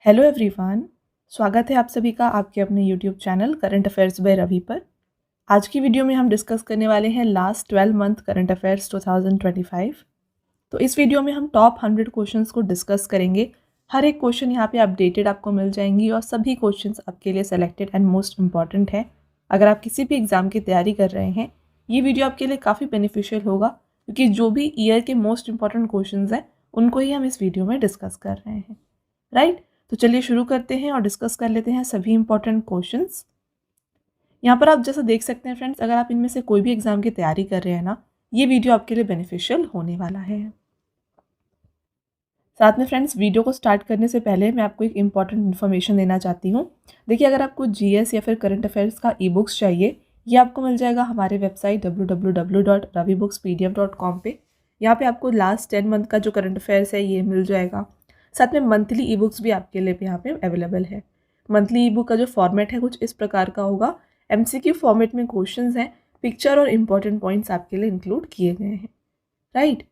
Hello everyone. स्वागत है आप सभी का आपके अपने YouTube channel current affairs by Ravi पर। आज की वीडियो में हम डिस्कस करने वाले हैं लास्ट 12 मंथ करंट अफेयर्स 2025। तो इस वीडियो में हम टॉप 100 क्वेश्चंस को डिस्कस करेंगे। हर एक क्वेश्चन यहाँ पे अपडेटेड आपको मिल जाएंगी और सभी क्वेश्चंस आपके लिए सेलेक्टेड एंड मोस्ट इंपॉर्टेंट है। अगर आप किसी भी एग्जाम की तैयारी कर रहे हैं ये वीडियो आपके लिए काफ़ी बेनिफिशियल होगा, क्योंकि जो भी ईयर के मोस्ट इंपॉर्टेंट क्वेश्चन हैं उनको ही हम इस वीडियो में डिस्कस कर रहे हैं। राइट, तो चलिए शुरू करते हैं और डिस्कस कर लेते हैं सभी इंपॉर्टेंट क्वेश्चंस। यहाँ पर आप जैसा देख सकते हैं फ्रेंड्स, अगर आप इनमें से कोई भी एग्जाम की तैयारी कर रहे हैं ना, ये वीडियो आपके लिए बेनिफिशियल होने वाला है। साथ में फ्रेंड्स, वीडियो को स्टार्ट करने से पहले मैं आपको एक इम्पॉर्टेंट इन्फॉर्मेशन देना चाहती हूँ। देखिए, अगर आपको जीएस या फिर करंट अफेयर्स का ई बुक्स चाहिए, ये आपको मिल जाएगा हमारे वेबसाइट www.ravibooks.pdf.com पे। यहाँ पे आपको लास्ट 10 मंथ का जो करंट अफेयर्स है ये मिल जाएगा। साथ में मंथली ई बुक्स भी आपके लिए यहाँ पे अवेलेबल है। मंथली ई बुक का जो फॉर्मेट है कुछ इस प्रकार का होगा। एमसीक्यू फॉर्मेट में क्वेश्चंस हैं, पिक्चर और इम्पॉर्टेंट पॉइंट्स आपके लिए इंक्लूड किए गए हैं। राइट,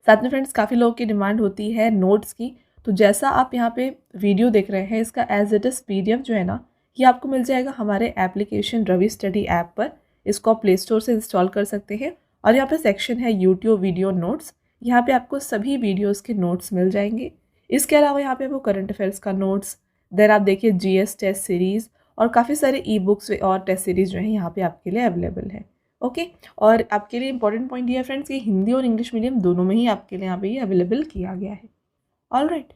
साथ में फ्रेंड्स, काफ़ी लोगों की डिमांड होती है नोट्स की। तो जैसा आप यहाँ पे वीडियो देख रहे हैं, इसका एज इट इज़ पीडीएफ जो है ना, ये आपको मिल जाएगा हमारे एप्लीकेशन रवि स्टडी ऐप पर। इसको आप प्ले स्टोर से इंस्टॉल कर सकते हैं और यहाँ पे सेक्शन है यूट्यूब वीडियो नोट्स। यहाँ पे आपको सभी वीडियोस के नोट्स मिल जाएंगे। इसके अलावा यहाँ पे आपको करंट अफेयर्स का नोट्स, देन आप देखिए जीएस टेस्ट सीरीज़ और काफ़ी सारे ई बुक्स और टेस्ट सीरीज़ जो है यहाँ पे आपके लिए अवेलेबल है। ओके, और आपके लिए इंपॉर्टेंट पॉइंट ये है फ्रेंड्स कि हिंदी और इंग्लिश मीडियम दोनों में ही आपके लिए यहाँ पे ये अवेलेबल किया गया है। ऑल राइट,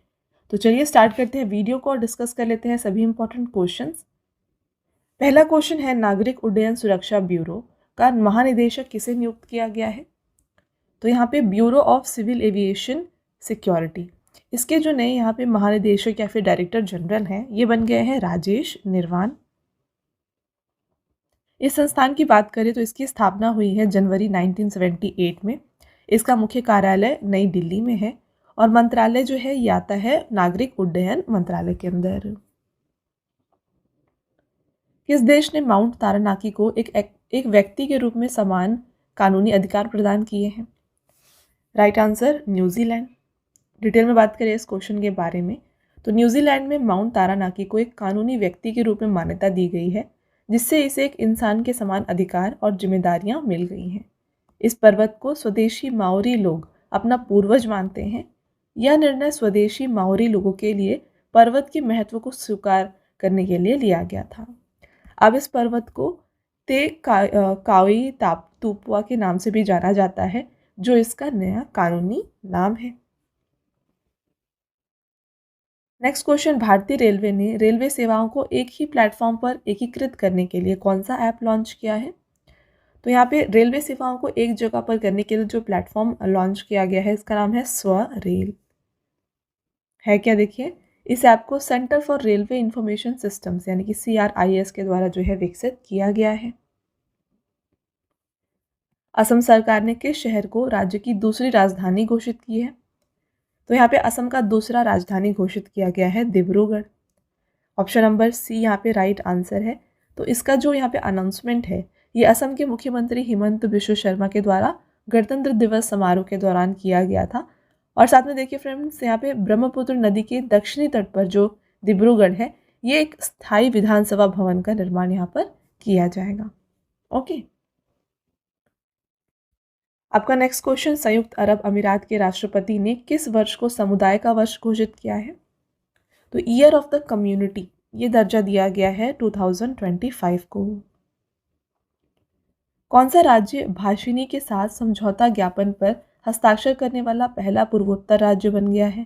तो चलिए स्टार्ट करते हैं वीडियो को और डिस्कस कर लेते हैं सभी इंपॉर्टेंट क्वेश्चंस। पहला क्वेश्चन है, नागरिक उड्डयन सुरक्षा ब्यूरो का महानिदेशक किसे नियुक्त किया गया है? तो यहाँ पे bureau of civil aviation security, इसके जो नए यहाँ पे महानिदेशक या फिर डायरेक्टर जनरल हैं ये बन गए हैं राजेश निर्वाण। इस संस्थान की बात करें तो इसकी स्थापना हुई है जनवरी 1978 में। इसका मुख्य कार्यालय नई दिल्ली में है और मंत्रालय जो है ये आता है नागरिक उड्डयन मंत्रालय के अंदर। किस देश ने माउंट तारानाकी को एक व्यक्ति के रूप में समान कानूनी अधिकार प्रदान किए हैं? Right answer, New Zealand. डिटेल में बात करें इस क्वेश्चन के बारे में, तो न्यूजीलैंड में माउंट तारानाकी को एक कानूनी व्यक्ति के रूप में मान्यता दी गई है, जिससे इसे एक इंसान के समान अधिकार और जिम्मेदारियां मिल गई हैं। इस पर्वत को स्वदेशी माओरी लोग अपना पूर्वज मानते हैं। यह निर्णय स्वदेशी माओरी लोगों के लिए पर्वत के महत्व को स्वीकार करने के लिए लिया गया था। अब इस पर्वत को कावी तुपुआ के नाम से भी जाना जाता है, जो इसका नया कानूनी नाम है। नेक्स्ट क्वेश्चन, भारतीय रेलवे ने रेलवे सेवाओं को एक ही प्लेटफॉर्म पर एकीकृत करने के लिए कौन सा ऐप लॉन्च किया है? तो यहाँ पे रेलवे सेवाओं को एक जगह पर करने के लिए जो प्लेटफॉर्म लॉन्च किया गया है इसका नाम है स्वरेल। है क्या, देखिए, इस ऐप को centre for railway information systems यानी कि CRIS के द्वारा जो है विकसित किया गया है। असम सरकार ने किस शहर को राज्य की दूसरी राजधानी घोषित की है? तो यहाँ पे असम का दूसरा राजधानी घोषित किया गया है डिब्रूगढ़। ऑप्शन नंबर सी यहाँ पे राइट आंसर है। तो इसका जो यहाँ पे अनाउंसमेंट है ये असम के मुख्यमंत्री हिमंत बिश्व शर्मा के द्वारा गणतंत्र दिवस समारोह के दौरान किया गया था। और साथ में देखिए फ्रेंड्स, यहाँ पे ब्रह्मपुत्र नदी के दक्षिणी तट पर जो डिब्रूगढ़ है ये एक स्थायी विधानसभा भवन का निर्माण यहाँ पर किया जाएगा। ओके, आपका नेक्स्ट क्वेश्चन, संयुक्त अरब अमीरात के राष्ट्रपति ने किस वर्ष को समुदाय का वर्ष घोषित किया है? तो ईयर ऑफ द कम्युनिटी ये दर्जा दिया गया है 2025 को। कौन सा राज्य भाषिनी के साथ समझौता ज्ञापन पर हस्ताक्षर करने वाला पहला पूर्वोत्तर राज्य बन गया है?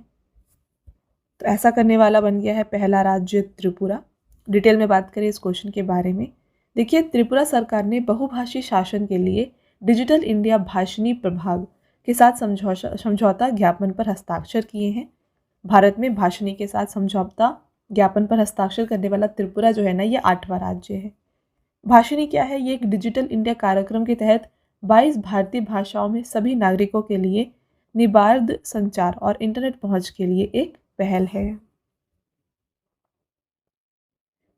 तो ऐसा करने वाला बन गया है पहला राज्य त्रिपुरा। डिटेल में बात करें इस क्वेश्चन के बारे में, देखिए, त्रिपुरा सरकार ने बहुभाषी शासन के लिए डिजिटल इंडिया भाषिनी प्रभाग के साथ समझौता ज्ञापन पर हस्ताक्षर किए हैं। भारत में भाषिनी के साथ समझौता ज्ञापन पर हस्ताक्षर करने वाला त्रिपुरा जो है ना, ये 8वां राज्य है। भाषिनी क्या है? ये एक डिजिटल इंडिया कार्यक्रम के तहत 22 भारतीय भाषाओं में सभी नागरिकों के लिए निबार्द संचार और इंटरनेट पहुंच के लिए एक पहल है।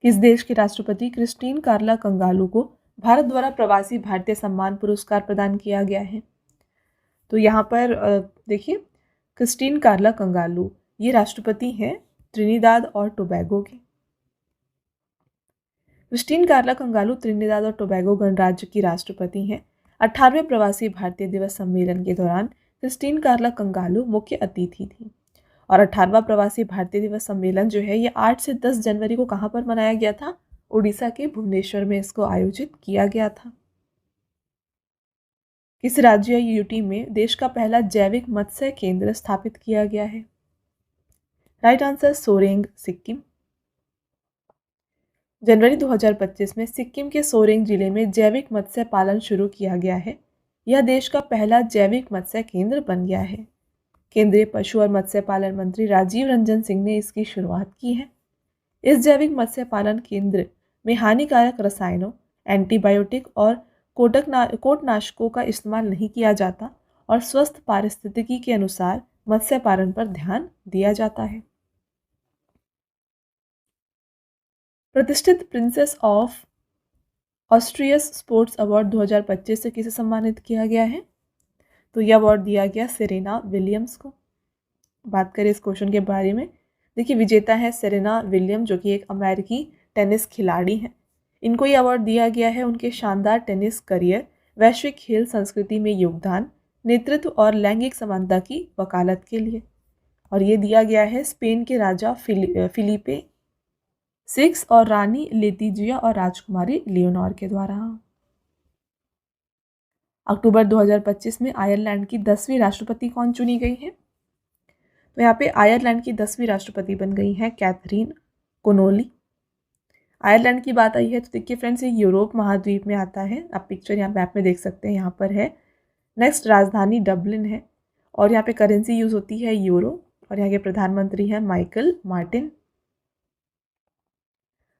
किस देश के राष्ट्रपति क्रिस्टीन कार्ला कंगालू को भारत द्वारा प्रवासी भारतीय सम्मान पुरस्कार प्रदान किया गया है? तो यहाँ पर देखिए, क्रिस्टीन कार्ला कंगालू ये राष्ट्रपति हैं त्रिनिदाद और टोबैगो के। क्रिस्टीन कार्ला कंगालू त्रिनिदाद और टोबैगो गणराज्य की राष्ट्रपति हैं। 18वें प्रवासी भारतीय दिवस सम्मेलन के दौरान क्रिस्टीन कार्ला कंगालू मुख्य अतिथि थी। और 18वां प्रवासी भारतीय दिवस सम्मेलन जो है ये 8 से 10 जनवरी को कहाँ पर मनाया गया था? उड़ीसा के भुवनेश्वर में इसको आयोजित किया गया था। किस राज्य यूटी में देश का पहला जैविक मत्स्य केंद्र स्थापित किया गया है? Right answer Soreng, Sikkim. जनवरी 2025 में सिक्किम के सोरेंग जिले में जैविक मत्स्य पालन शुरू किया गया है। यह देश का पहला जैविक मत्स्य केंद्र बन गया है। केंद्रीय पशु और मत्स्य पालन मंत्री राजीव रंजन सिंह ने इसकी शुरुआत की है। इस जैविक मत्स्य पालन केंद्र में हानिकारक रसायनों, एंटीबायोटिक और कोटनाशकों का इस्तेमाल नहीं किया जाता और स्वस्थ पारिस्थितिकी के अनुसार मत्स्य पालन पर ध्यान दिया जाता है। प्रतिष्ठित प्रिंसेस ऑफ ऑस्ट्रियस स्पोर्ट्स अवार्ड 2025 से किसे सम्मानित किया गया है? तो यह अवार्ड दिया गया सेरेना विलियम्स को। बात करें इस क्वेश्चन के बारे में, देखिए विजेता है सेरेना विलियम जो कि एक अमेरिकी टेनिस खिलाड़ी हैं। इनको ये अवार्ड दिया गया है उनके शानदार टेनिस करियर, वैश्विक खेल संस्कृति में योगदान, नेतृत्व और लैंगिक समानता की वकालत के लिए। और ये दिया गया है स्पेन के राजा फिलिपे 6 और रानी लेतिजिया और राजकुमारी लियोनॉर के द्वारा। अक्टूबर 2025 में आयरलैंड की 10वीं राष्ट्रपति कौन चुनी गई है? तो यहाँ पे आयरलैंड की 10वीं राष्ट्रपति बन गई हैं कैथरीन कोनोली। आयरलैंड की बात आई है तो देखिए फ्रेंड्स, ये यूरोप महाद्वीप में आता है। आप पिक्चर यहाँ मैप में देख सकते हैं, यहाँ पर है। नेक्स्ट राजधानी डबलिन है और यहाँ पे करेंसी यूज होती है यूरो और यहाँ के प्रधानमंत्री हैं माइकल मार्टिन।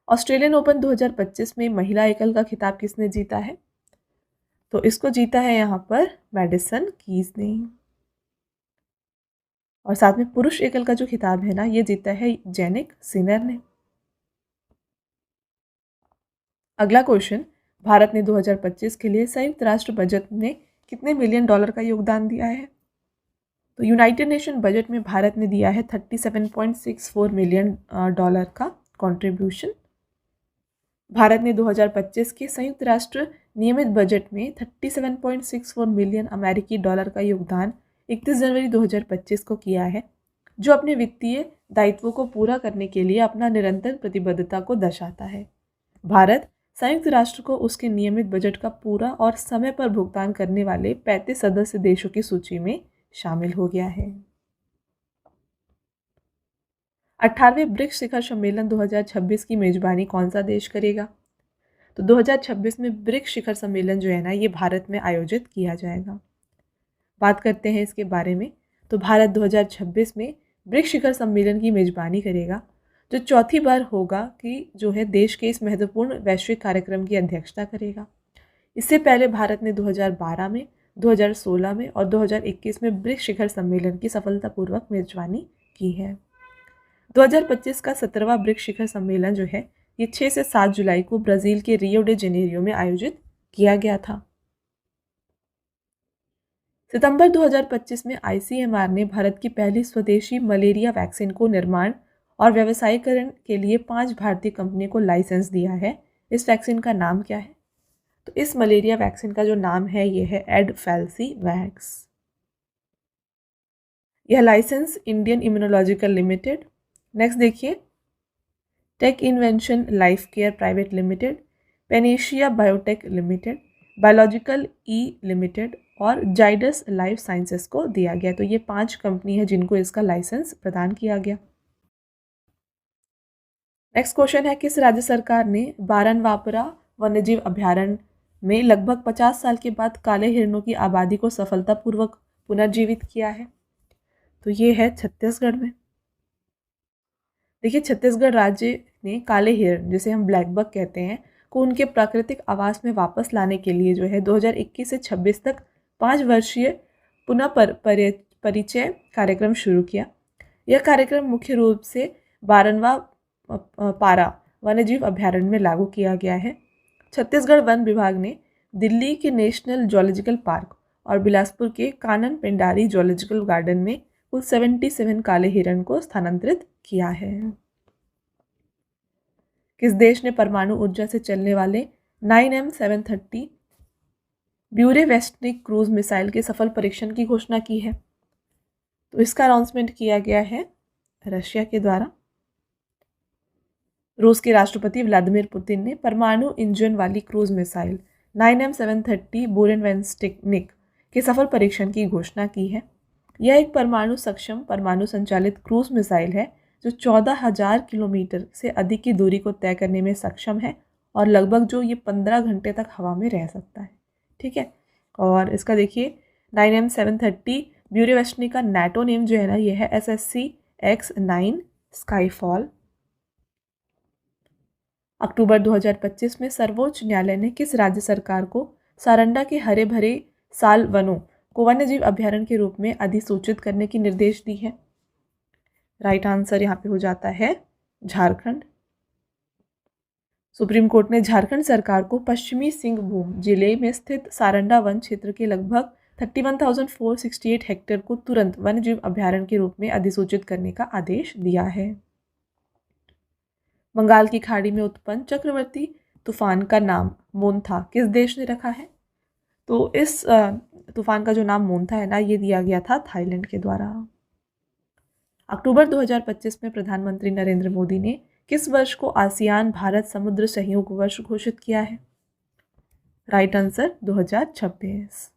ऑस्ट्रेलियन ओपन 2025 में महिला एकल का खिताब किसने जीता है? तो इसको जीता है यहाँ पर मैडिसन कीज ने। और साथ में पुरुष एकल का जो खिताब है ना, ये जीता है जेनिक सिनर ने। अगला क्वेश्चन, भारत ने 2025 के लिए संयुक्त राष्ट्र बजट में कितने मिलियन डॉलर का योगदान दिया है? तो यूनाइटेड नेशन बजट में भारत ने दिया है 37.64 मिलियन डॉलर का कंट्रीब्यूशन। भारत ने 2025 के संयुक्त राष्ट्र नियमित बजट में 37.64 मिलियन अमेरिकी डॉलर का योगदान 31 जनवरी 2025 को किया है, जो अपने वित्तीय दायित्वों को पूरा करने के लिए अपना निरंतर प्रतिबद्धता को दर्शाता है। भारत संयुक्त राष्ट्र को उसके नियमित बजट का पूरा और समय पर भुगतान करने वाले 35 सदस्य देशों की सूची में शामिल हो गया है। 18वें ब्रिक्स शिखर सम्मेलन 2026 की मेजबानी कौन सा देश करेगा? तो 2026 में ब्रिक्स शिखर सम्मेलन जो है ना, ये भारत में आयोजित किया जाएगा। बात करते हैं इसके बारे में, तो भारत 2026 में ब्रिक्स शिखर सम्मेलन की मेजबानी करेगा, जो चौथी बार होगा कि जो है देश के इस महत्वपूर्ण वैश्विक कार्यक्रम की अध्यक्षता करेगा। इससे पहले भारत ने 2012 में, 2016 में और 2021 में ब्रिक्स शिखर सम्मेलन की सफलतापूर्वक मेजबानी की है। 2025 का 17वां ब्रिक्स शिखर सम्मेलन जो है, ये 6 से 7 जुलाई को ब्राज़ील के रियो डे जेनेरियो में आयोजित किया गया था। सितंबर 2025 में आईसीएमआर ने भारत की पहली स्वदेशी मलेरिया वैक्सीन को निर्माण और व्यवसायीकरण के लिए 5 भारतीय कंपनी को लाइसेंस दिया है। इस वैक्सीन का नाम क्या है? तो इस मलेरिया वैक्सीन का जो नाम है ये है एडफेल्सी वैक्स। यह license Indian immunological limited, next देखिए tech invention life care private limited, Panacea Biotec limited, biological E limited और जाइडस लाइफ साइंसेस को दिया गया। तो ये 5 कंपनी है जिनको इसका लाइसेंस प्रदान किया गया। नेक्स्ट क्वेश्चन है, किस राज्य सरकार ने बारनवापरा वन्यजीव अभ्यारण्य में लगभग 50 साल के बाद काले हिरणों की आबादी को सफलतापूर्वक पुनर्जीवित किया है? तो ये है छत्तीसगढ़ में। देखिए छत्तीसगढ़ राज्य ने काले हिरण, जिसे हम ब्लैक बक कहते हैं, को उनके प्राकृतिक आवास में वापस लाने के लिए जो है 2021 से 26 तक 5 वर्षीय पुनः परिचय कार्यक्रम शुरू किया। यह कार्यक्रम मुख्य रूप से बारनवा पारा वन्यजीव अभ्यारण्य में लागू किया गया है। छत्तीसगढ़ वन विभाग ने दिल्ली के नेशनल जूलॉजिकल पार्क और बिलासपुर के कानन पेंडारी जूलॉजिकल गार्डन में कुल 77 काले हिरण को स्थानांतरित किया है। किस देश ने परमाणु ऊर्जा से चलने वाले 9M730 ब्यूरेवेस्टनिक क्रूज मिसाइल के सफल परीक्षण की घोषणा की है? तो इसका अनाउंसमेंट किया गया है रशिया के द्वारा। रूस के राष्ट्रपति व्लादिमीर पुतिन ने परमाणु इंजन वाली क्रूज मिसाइल 9M730 ब्यूरेवेस्टनिक के सफल परीक्षण की घोषणा की है। यह एक परमाणु सक्षम परमाणु संचालित क्रूज मिसाइल है जो 14,000 किलोमीटर से अधिक की दूरी को तय करने में सक्षम है और लगभग जो ये 15 घंटे तक हवा में रह सकता है। ठीक है, और इसका देखिए 9M730 ब्यूरेवेस्टनिक का नाटो नेम जो है ना, ये है SSC-X9 स्काईफॉल। अक्टूबर 2025 में सर्वोच्च न्यायालय ने किस राज्य सरकार को सारंडा के हरे भरे साल वनों को वन्यजीव अभ्यारण्य के रूप में अधिसूचित करने की निर्देश दी है? राइट आंसर यहाँ पे हो जाता है झारखंड। सुप्रीम कोर्ट ने झारखंड सरकार को पश्चिमी सिंहभूम जिले में स्थित सारंडा वन क्षेत्र के लगभग 31,468 हेक्टेयर को तुरंत वन्यजीव अभ्यारण्य के रूप में अधिसूचित करने का आदेश दिया है। बंगाल की खाड़ी में उत्पन्न चक्रवर्ती तूफान का नाम मोन्था किस देश ने रखा है? तो इस तूफान का जो नाम मोन्था है ना, ये दिया गया था थाईलैंड के द्वारा। अक्टूबर 2025 में प्रधानमंत्री नरेंद्र मोदी ने किस वर्ष को आसियान भारत समुद्र सहयोग वर्ष घोषित किया है? Right answer 2026।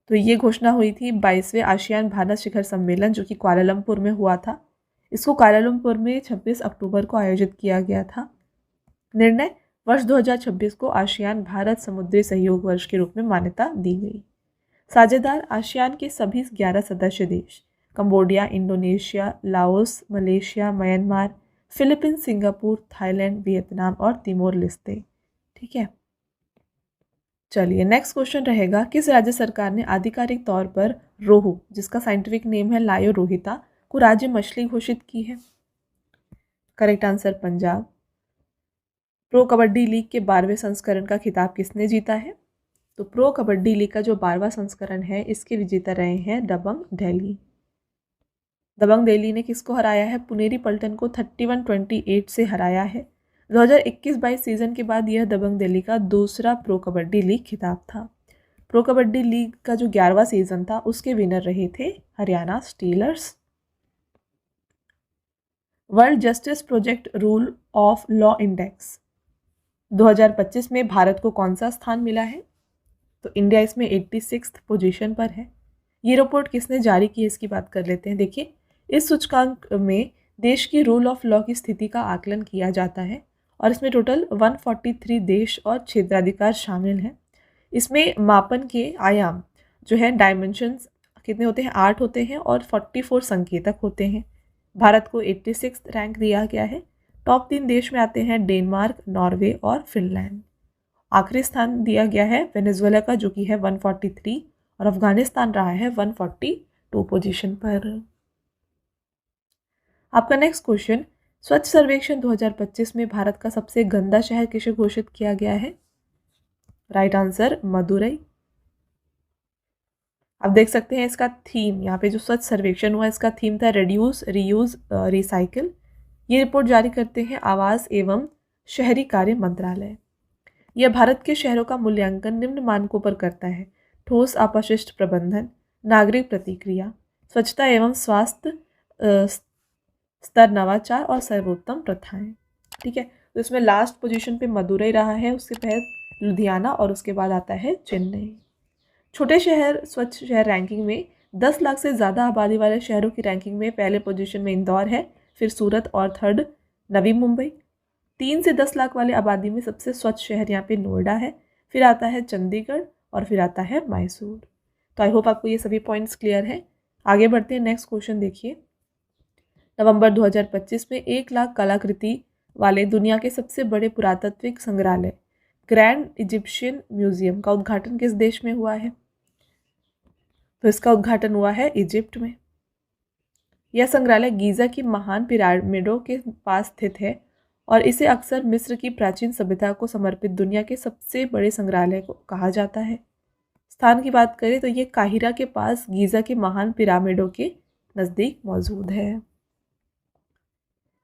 तो ये घोषणा हुई थी 22वें आसियान भारत शिखर सम्मेलन जो कि कुआलालंपुर में हुआ था। इसको कुआलालंपुर में 26 अक्टूबर को आयोजित किया गया था। निर्णय, वर्ष 2026 को आसियान भारत समुद्री सहयोग वर्ष के रूप में मान्यता दी गई। साझेदार आसियान के सभी 11 सदस्य देश Cambodia, Indonesia, Laos, Malaysia, Myanmar, Philippines, Singapore, Thailand, Vietnam और तिमोर लिस्ते। ठीक है, चलिए नेक्स्ट क्वेश्चन रहेगा, किस राज्य सरकार ने आधिकारिक तौर पर रोहू, जिसका साइंटिफिक नेम है लायो रोहिता, को राज्य मछली घोषित की है? Correct answer Punjab. Pro kabaddi league के 12वें संस्करण का खिताब किसने जीता है? तो प्रो कबड्डी लीग का जो 12वां संस्करण है इसके विजेता रहे हैं दबंग दिल्ली। दबंग दिल्ली ने किसको हराया है? पुनेरी पल्टन को 31-28 से हराया है। 2021-22 सीजन के बाद यह दबंग दिल्ली का दूसरा प्रो कबड्डी लीग खिताब था। प्रो कबड्डी लीग का जो 11वां सीजन था उसके विनर रहे थे Haryana stealers. World justice project rule of law index 2025 में भारत को कौन सा स्थान मिला है? तो इंडिया इसमें 86th पोजीशन पर है। ये रिपोर्ट किसने जारी की है इसकी बात कर लेते हैं। देखिए, इस सूचकांक में देश की रूल ऑफ लॉ की स्थिति का आकलन किया जाता है और इसमें टोटल 143 देश और क्षेत्राधिकार शामिल हैं। इसमें मापन के आयाम जो है डायमेंशंस कितने होते हैं? 8 होते हैं और 44 संकेतक होते हैं। भारत को 86th रैंक दिया गया है। टॉप 3 देश में आते हैं डेनमार्क, नॉर्वे और फिनलैंड। आखिरी स्थान दिया गया है वेनेजुएला का जो कि है 143 और अफगानिस्तान रहा है 142 पोजीशन पर। आपका नेक्स्ट क्वेश्चन, स्वच्छ सर्वेक्षण 2025 में भारत का सबसे गंदा शहर किसे घोषित किया गया है? Right answer Madurai. आप देख सकते हैं इसका थीम, यहाँ पे जो स्वच्छ सर्वेक्षण हुआ इसका थीम था रिड्यूस, रीयूज, रिसाइकिल। ये रिपोर्ट जारी करते हैं आवास एवं शहरी कार्य मंत्रालय। यह भारत के शहरों का मूल्यांकन निम्न मानकों पर करता है: ठोस अपशिष्ट प्रबंधन, नागरिक प्रतिक्रिया, स्वच्छता एवं स्वास्थ्य स्तर, नवाचार और सर्वोत्तम प्रथाएं। ठीक है, तो इसमें लास्ट पोजीशन पे मदुरई रहा है, उसके तहत लुधियाना और उसके बाद आता है चेन्नई। छोटे शहर स्वच्छ शहर रैंकिंग में 10 लाख से ज़्यादा आबादी वाले शहरों की रैंकिंग में पहले पोजीशन में इंदौर है, फिर सूरत और थर्ड नवी मुंबई। 3 से 10 लाख वाले आबादी में सबसे स्वच्छ शहर यहाँ पे नोएडा है, फिर आता है चंडीगढ़ और फिर आता है मैसूर। तो आई होप आपको ये सभी पॉइंट्स क्लियर है। आगे बढ़ते हैं, नेक्स्ट क्वेश्चन देखिए। नवंबर 2025 में 1 लाख कलाकृति वाले दुनिया के सबसे बड़े पुरातात्विक संग्रहालय ग्रैंड इजिप्शियन म्यूजियम का उद्घाटन किस देश में हुआ है? तो इसका उद्घाटन हुआ है इजिप्ट में। यह संग्रहालय गीज़ा की महान पिरामिडों के पास स्थित है और इसे अक्सर मिस्र की प्राचीन सभ्यता को समर्पित दुनिया के सबसे बड़े संग्रहालय को कहा जाता है। स्थान की बात करें तो ये काहिरा के पास गीज़ा के महान पिरामिडों के नज़दीक मौजूद है।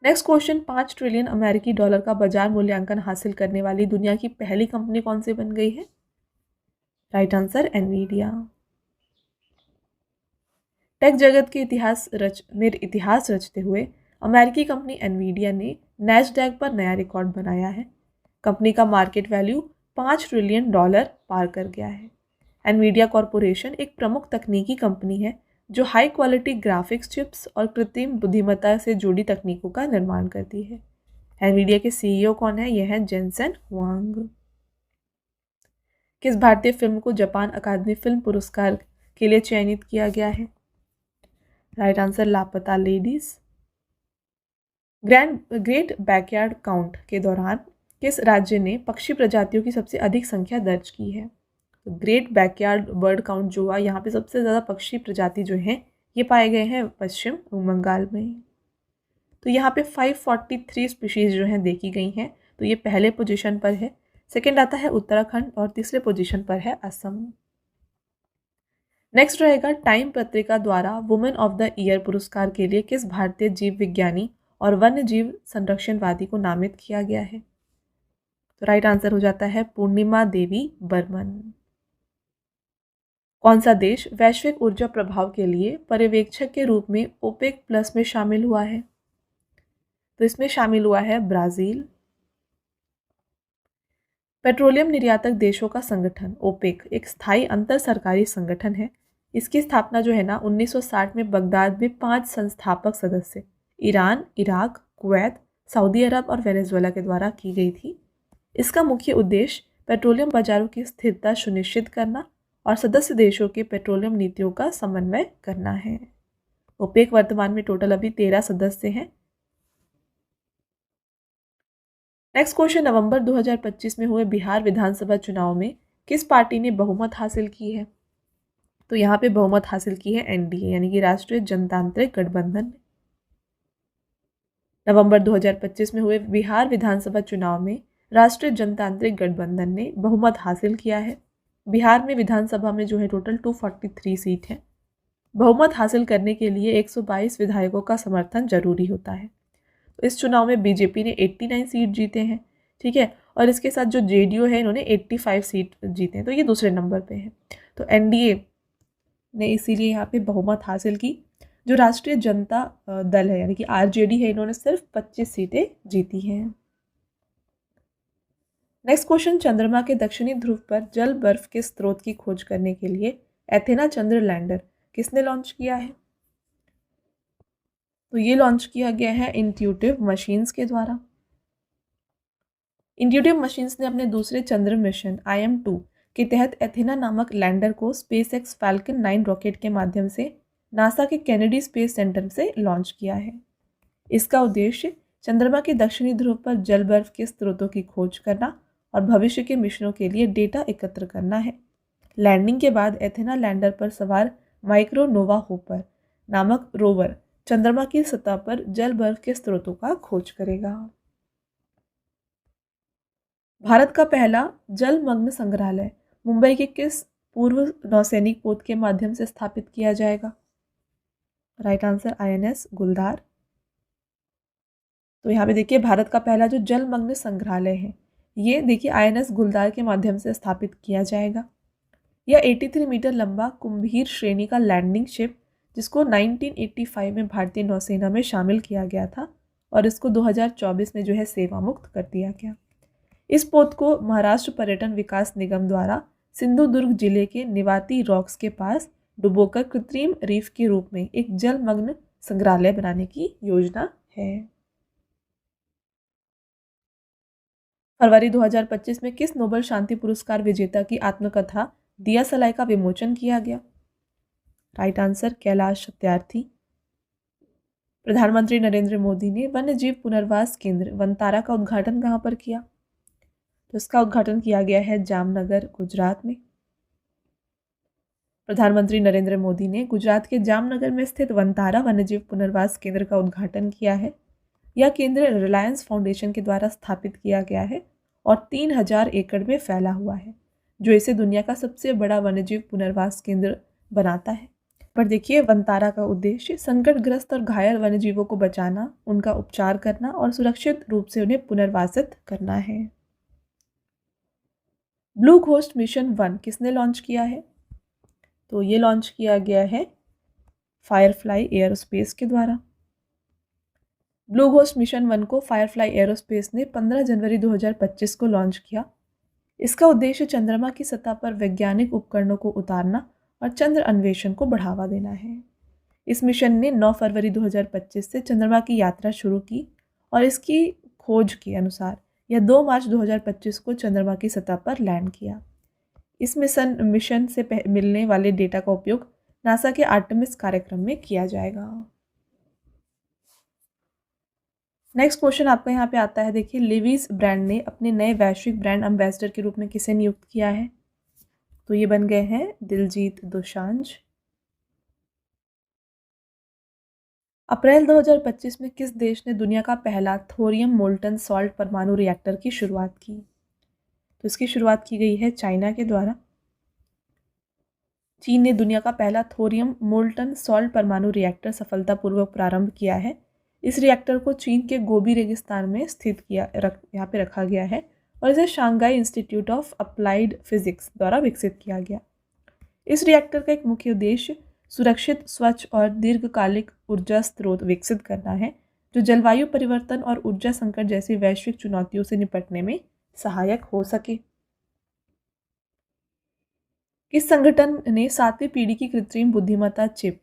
नेक्स्ट क्वेश्चन, 5 ट्रिलियन अमेरिकी डॉलर का बाजार मूल्यांकन हासिल करने वाली दुनिया की पहली कंपनी कौन सी बन गई है? Right answer Nvidia. टेक जगत के इतिहास रचते हुए अमेरिकी कंपनी एनवीडिया ने नैस्डैक पर नया रिकॉर्ड बनाया है। कंपनी का मार्केट वैल्यू 5 ट्रिलियन डॉलर पार कर गया है। एनवीडिया कॉरपोरेशन एक प्रमुख तकनीकी कंपनी है जो हाई क्वालिटी ग्राफिक्स चिप्स और कृत्रिम बुद्धिमत्ता से जुड़ी तकनीकों का निर्माण करती है। एनवीडिया के सीईओ कौन है? यह है जेनसेन हुआंग। किस भारतीय फिल्म को जापान अकादमी फिल्म पुरस्कार के लिए चयनित किया गया है? राइट आंसर लापता लेडीज। ग्रेट बैकयार्ड काउंट के दौरान किस राज्य ने पक्षी प्रजातियों की सबसे अधिक संख्या दर्ज की है? तो ग्रेट बैकयार्ड बर्ड काउंट जो हुआ, यहाँ पे सबसे ज़्यादा पक्षी प्रजाति जो हैं ये पाए गए हैं पश्चिम बंगाल में। तो यहाँ पे 543 स्पीशीज़ जो हैं देखी गई हैं। तो ये पहले पोजीशन पर है। सेकंड आता है उत्तराखंड और तीसरे पोजीशन पर है असम। नेक्स्ट रहेगा, टाइम पत्रिका द्वारा वुमेन ऑफ द ईयर पुरस्कार के लिए किस भारतीय जीव विज्ञानी और वन्य जीव संरक्षणवादी को नामित किया गया है? तो राइट आंसर हो जाता है पूर्णिमा देवी बर्मन। कौन सा देश वैश्विक ऊर्जा प्रभाव के लिए पर्यवेक्षक के रूप में ओपेक प्लस में शामिल हुआ है? तो इसमें शामिल हुआ है ब्राजील। पेट्रोलियम निर्यातक देशों का संगठन ओपेक एक स्थायी अंतर सरकारी संगठन है। इसकी स्थापना जो है ना 1960 में बगदाद में 5 संस्थापक सदस्य ईरान, इराक, कुवैत, सऊदी अरब और वेनेजुएला के द्वारा की गई थी। इसका मुख्य उद्देश्य पेट्रोलियम बाजारों की स्थिरता सुनिश्चित करना और सदस्य देशों के पेट्रोलियम नीतियों का समन्वय करना है। ओपेक वर्तमान में टोटल अभी 13 सदस्य हैं। नेक्स्ट क्वेश्चन, नवंबर 2025 में हुए बिहार विधानसभा चुनाव में किस पार्टी ने बहुमत हासिल की है? तो यहाँ पे बहुमत हासिल की है एनडीए यानी कि राष्ट्रीय जनतांत्रिक गठबंधन ने। नवंबर 2025 में हुए बिहार विधानसभा चुनाव में राष्ट्रीय जनतांत्रिक गठबंधन ने बहुमत हासिल किया है। बिहार में विधानसभा में जो है टोटल 243 सीट है। बहुमत हासिल करने के लिए 122 विधायकों का समर्थन जरूरी होता है। तो इस चुनाव में बीजेपी ने 89 सीट जीते हैं, ठीक है, और इसके साथ जो जेडीयू है इन्होंने 85 सीट जीते हैं, तो ये दूसरे नंबर पे है। तो एनडीए ने इसीलिए यहाँ पे बहुमत हासिल की। जो राष्ट्रीय जनता दल है यानी कि आरजेडी है, इन्होंने सिर्फ 25 सीटें जीती हैं। नेक्स्ट क्वेश्चन, चंद्रमा के दक्षिणी ध्रुव पर जल बर्फ के स्रोत की खोज करने के लिए एथेना चंद्र लैंडर किसने लॉन्च किया है? तो ये लॉन्च किया गया है इंट्यूटिव मशीन्स के द्वारा। इंट्यूटिव मशीन्स ने अपने दूसरे चंद्र मिशन IM-2 के तहत एथेना नामक लैंडर को स्पेसएक्स फैल्कन 9 रॉकेट के माध्यम से नासा के केनेडी स्पेस सेंटर से लॉन्च किया है। इसका उद्देश्य चंद्रमा के दक्षिणी ध्रुव पर जल बर्फ के स्रोतों की खोज करना और भविष्य के मिशनों के लिए डेटा एकत्र करना है। लैंडिंग के बाद एथेना लैंडर पर सवार माइक्रोनोवा होपर नामक रोवर चंद्रमा की सतह पर जल बर्फ के स्रोतों का खोज करेगा। भारत का पहला जलमग्न संग्रहालय मुंबई के किस पूर्व नौसैनिक पोत के माध्यम से स्थापित किया जाएगा? राइट आंसर INS गुलदार। तो यहाँ पे देखिए भारत का पहला जो जलमग्न संग्रहालय है ये देखिए INS गुलदार के माध्यम से स्थापित किया जाएगा। यह 83 मीटर लंबा कुंभीर श्रेणी का लैंडिंग शिप जिसको 1985 में भारतीय नौसेना में शामिल किया गया था और इसको 2024 में जो है सेवा मुक्त कर दिया गया। इस पोत को महाराष्ट्र पर्यटन विकास निगम द्वारा सिंधुदुर्ग जिले के निवाती रॉक्स के पास डुबोकर कृत्रिम रीफ के रूप में एक जलमग्न संग्रहालय बनाने की योजना है। फरवरी 2025 में किस नोबेल शांति पुरस्कार विजेता की आत्मकथा दिया सलाई का विमोचन किया गया? Right answer Kailash Satyarthi. प्रधानमंत्री नरेंद्र मोदी ने वन्य जीव पुनर्वास केंद्र वनतारा का उद्घाटन कहाँ पर किया? तो इसका उद्घाटन किया गया है जामनगर, गुजरात में। प्रधानमंत्री नरेंद्र मोदी ने गुजरात के जामनगर में स्थित वनतारा वन्यजीव पुनर्वास केंद्र का उद्घाटन किया है। यह केंद्र रिलायंस फाउंडेशन के द्वारा स्थापित किया गया है और 3000 एकड़ में फैला हुआ है, जो इसे दुनिया का सबसे बड़ा वन्यजीव पुनर्वास केंद्र बनाता है। पर देखिए वनतारा का उद्देश्य संकटग्रस्त और घायल वन्यजीवों को बचाना, उनका उपचार करना और सुरक्षित रूप से उन्हें पुनर्वासित करना है। ब्लू घोस्ट मिशन 1 किसने लॉन्च किया है? तो ये लॉन्च किया गया है फायरफ्लाई एयरोस्पेस के द्वारा। ब्लू घोस्ट मिशन 1 को फायरफ्लाई एयरोस्पेस ने 15 जनवरी 2025 को लॉन्च किया। इसका उद्देश्य चंद्रमा की सतह पर वैज्ञानिक उपकरणों को उतारना और चंद्र अन्वेषण को बढ़ावा देना है। इस मिशन ने 9 फरवरी 2025 से चंद्रमा की यात्रा शुरू की और इसकी खोज के अनुसार यह 2 मार्च 2025 को चंद्रमा की सतह पर लैंड किया। इस मिशन से मिलने वाले डेटा का उपयोग नासा के आर्टेमिस कार्यक्रम में किया जाएगा। नेक्स्ट क्वेश्चन आपका यहाँ पे आता है, देखिए लिवीज ब्रांड ने अपने नए वैश्विक ब्रांड एम्बेसडर के रूप में किसे नियुक्त किया है? तो ये बन गए हैं दिलजीत दोसांझ। अप्रैल 2025 में किस देश ने दुनिया का पहला थोरियम मोल्टन सॉल्ट परमाणु रिएक्टर की शुरुआत की? तो इसकी शुरुआत की गई है चाइना के द्वारा। चीन ने दुनिया का पहला थोरियम मोल्टन सॉल्ट परमाणु रिएक्टर सफलतापूर्वक प्रारंभ किया है। इस रिएक्टर को चीन के गोबी रेगिस्तान में स्थित यहाँ पे रखा गया है और इसे Shanghai institute of applied physics द्वारा विकसित किया गया। इस रिएक्टर का एक मुख्य उद्देश्य सुरक्षित, स्वच्छ और दीर्घकालिक ऊर्जा स्रोत विकसित करना है, जो जलवायु परिवर्तन और ऊर्जा संकट जैसी वैश्विक चुनौतियों से निपटने में सहायक हो सके। किस संगठन ने 7वीं पीढ़ी की कृत्रिम बुद्धिमत्ता चिप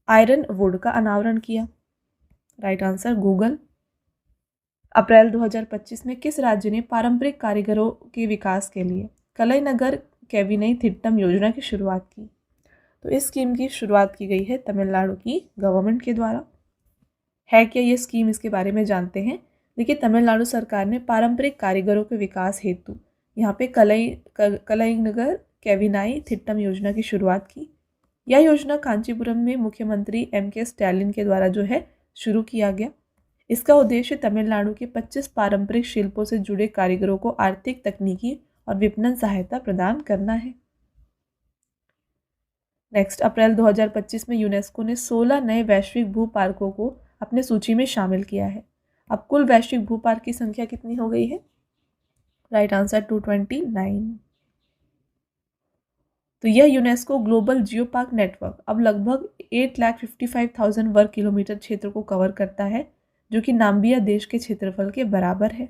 आयरन वुड का अनावरण किया? Right answer Google. अप्रैल 2025 में किस राज्य ने पारंपरिक कारीगरों के विकास के लिए कलईनगर केविनई थिट्टम योजना की शुरुआत की? तो इस स्कीम की शुरुआत की गई है तमिलनाडु की गवर्नमेंट के द्वारा। है क्या ये स्कीम, इसके बारे में जानते हैं। देखिए तमिलनाडु सरकार ने पारंपरिक कारीगरों के विकास हेतु यहाँ पे कलईनगर केविनाई थिट्टम योजना की शुरुआत की। यह योजना कांचीपुरम में मुख्यमंत्री MK स्टैलिन के द्वारा जो है शुरू किया गया। इसका उद्देश्य तमिलनाडु के 25 पारंपरिक शिल्पों से जुड़े कारीगरों को आर्थिक, तकनीकी और विपणन सहायता प्रदान करना है। नेक्स्ट, अप्रैल 2025 में यूनेस्को ने 16 नए वैश्विक भू पार्कों को अपने सूची में शामिल किया है। अब कुल वैश्विक भू पार्क की संख्या कितनी हो गई है? Right answer 229। तो यह UNESCO global geo park network अब लगभग 8,55,000 वर्ग किलोमीटर क्षेत्र को कवर करता है, जो कि नाम्बिया देश के क्षेत्रफल के बराबर है।